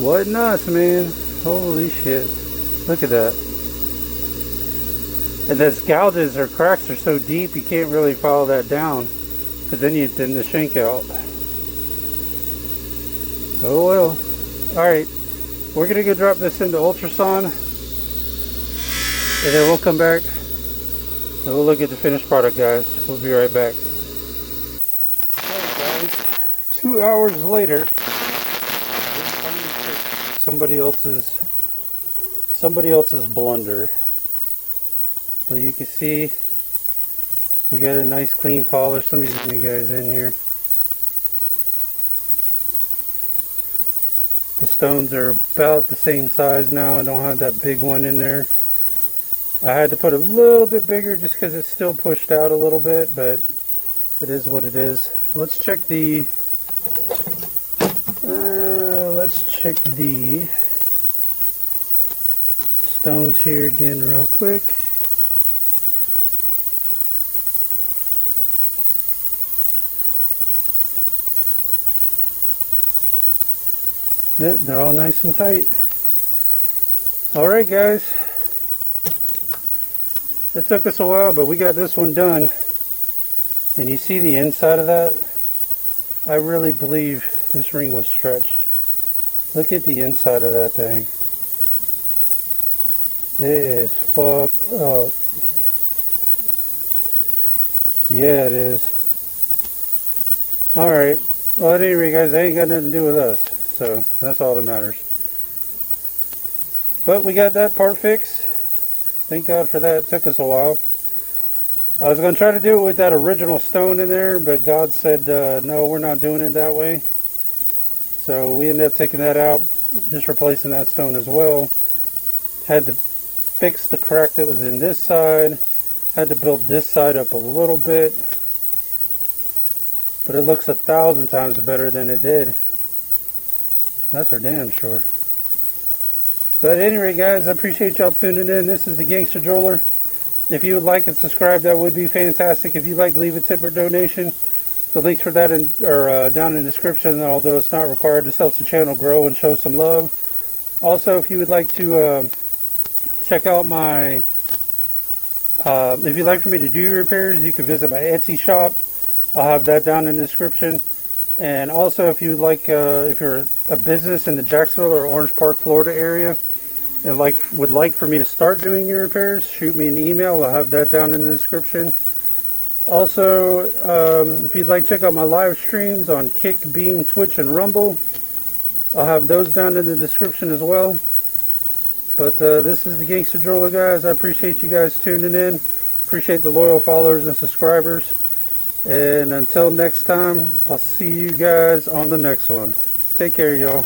wasn't us, man. Holy shit. Look at that. And those gouges or cracks are so deep you can't really follow that down, because then you thin the shank out. Oh well. Alright, we're gonna go drop this into ultrasound, and then we'll come back and we'll look at the finished product, guys. We'll be right back. Alright guys, 2 hours later, somebody else's blunder. But you can see we got a nice clean polish. Let me get you guys in here. The stones are about the same size now. I don't have that big one in there. I had to put a little bit bigger just because it's still pushed out a little bit, but it is what it is. Let's check the stones here again real quick. Yep, they're all nice and tight. Alright guys, it took us a while, but we got this one done. And you see the inside of that? I really believe this ring was stretched. Look at the inside of that thing. It is fucked up. Yeah, it is. Alright, well at any rate guys, that ain't got nothing to do with us. So that's all that matters. But we got that part fixed. Thank God for that. It took us a while. I was going to try to do it with that original stone in there, but God said no, we're not doing it that way. So we ended up taking that out, just replacing that stone as well. Had to fix the crack that was in this side. Had to build this side up a little bit. But it looks 1,000 times better than it did. That's for damn sure. But anyway guys, I appreciate y'all tuning in. This is the Gangster Jeweler. If you would like and subscribe, that would be fantastic. If you'd like to leave a tip or donation, the links for that down in the description. Although it's not required, this helps the channel grow and show some love. Also, if you would like to check out my if you'd like for me to do your repairs, you can visit my Etsy shop. I'll have that down in the description. And also, if you'd like, if you're a business in the Jacksonville or Orange Park, Florida area, and would like for me to start doing your repairs, shoot me an email. I'll have that down in the description. Also, if you'd like to check out my live streams on Kick, Beam, Twitch, and Rumble, I'll have those down in the description as well. But this is the Gangster Jeweler, guys. I appreciate you guys tuning in. Appreciate the loyal followers and subscribers. And until next time, I'll see you guys on the next one. Take care, y'all.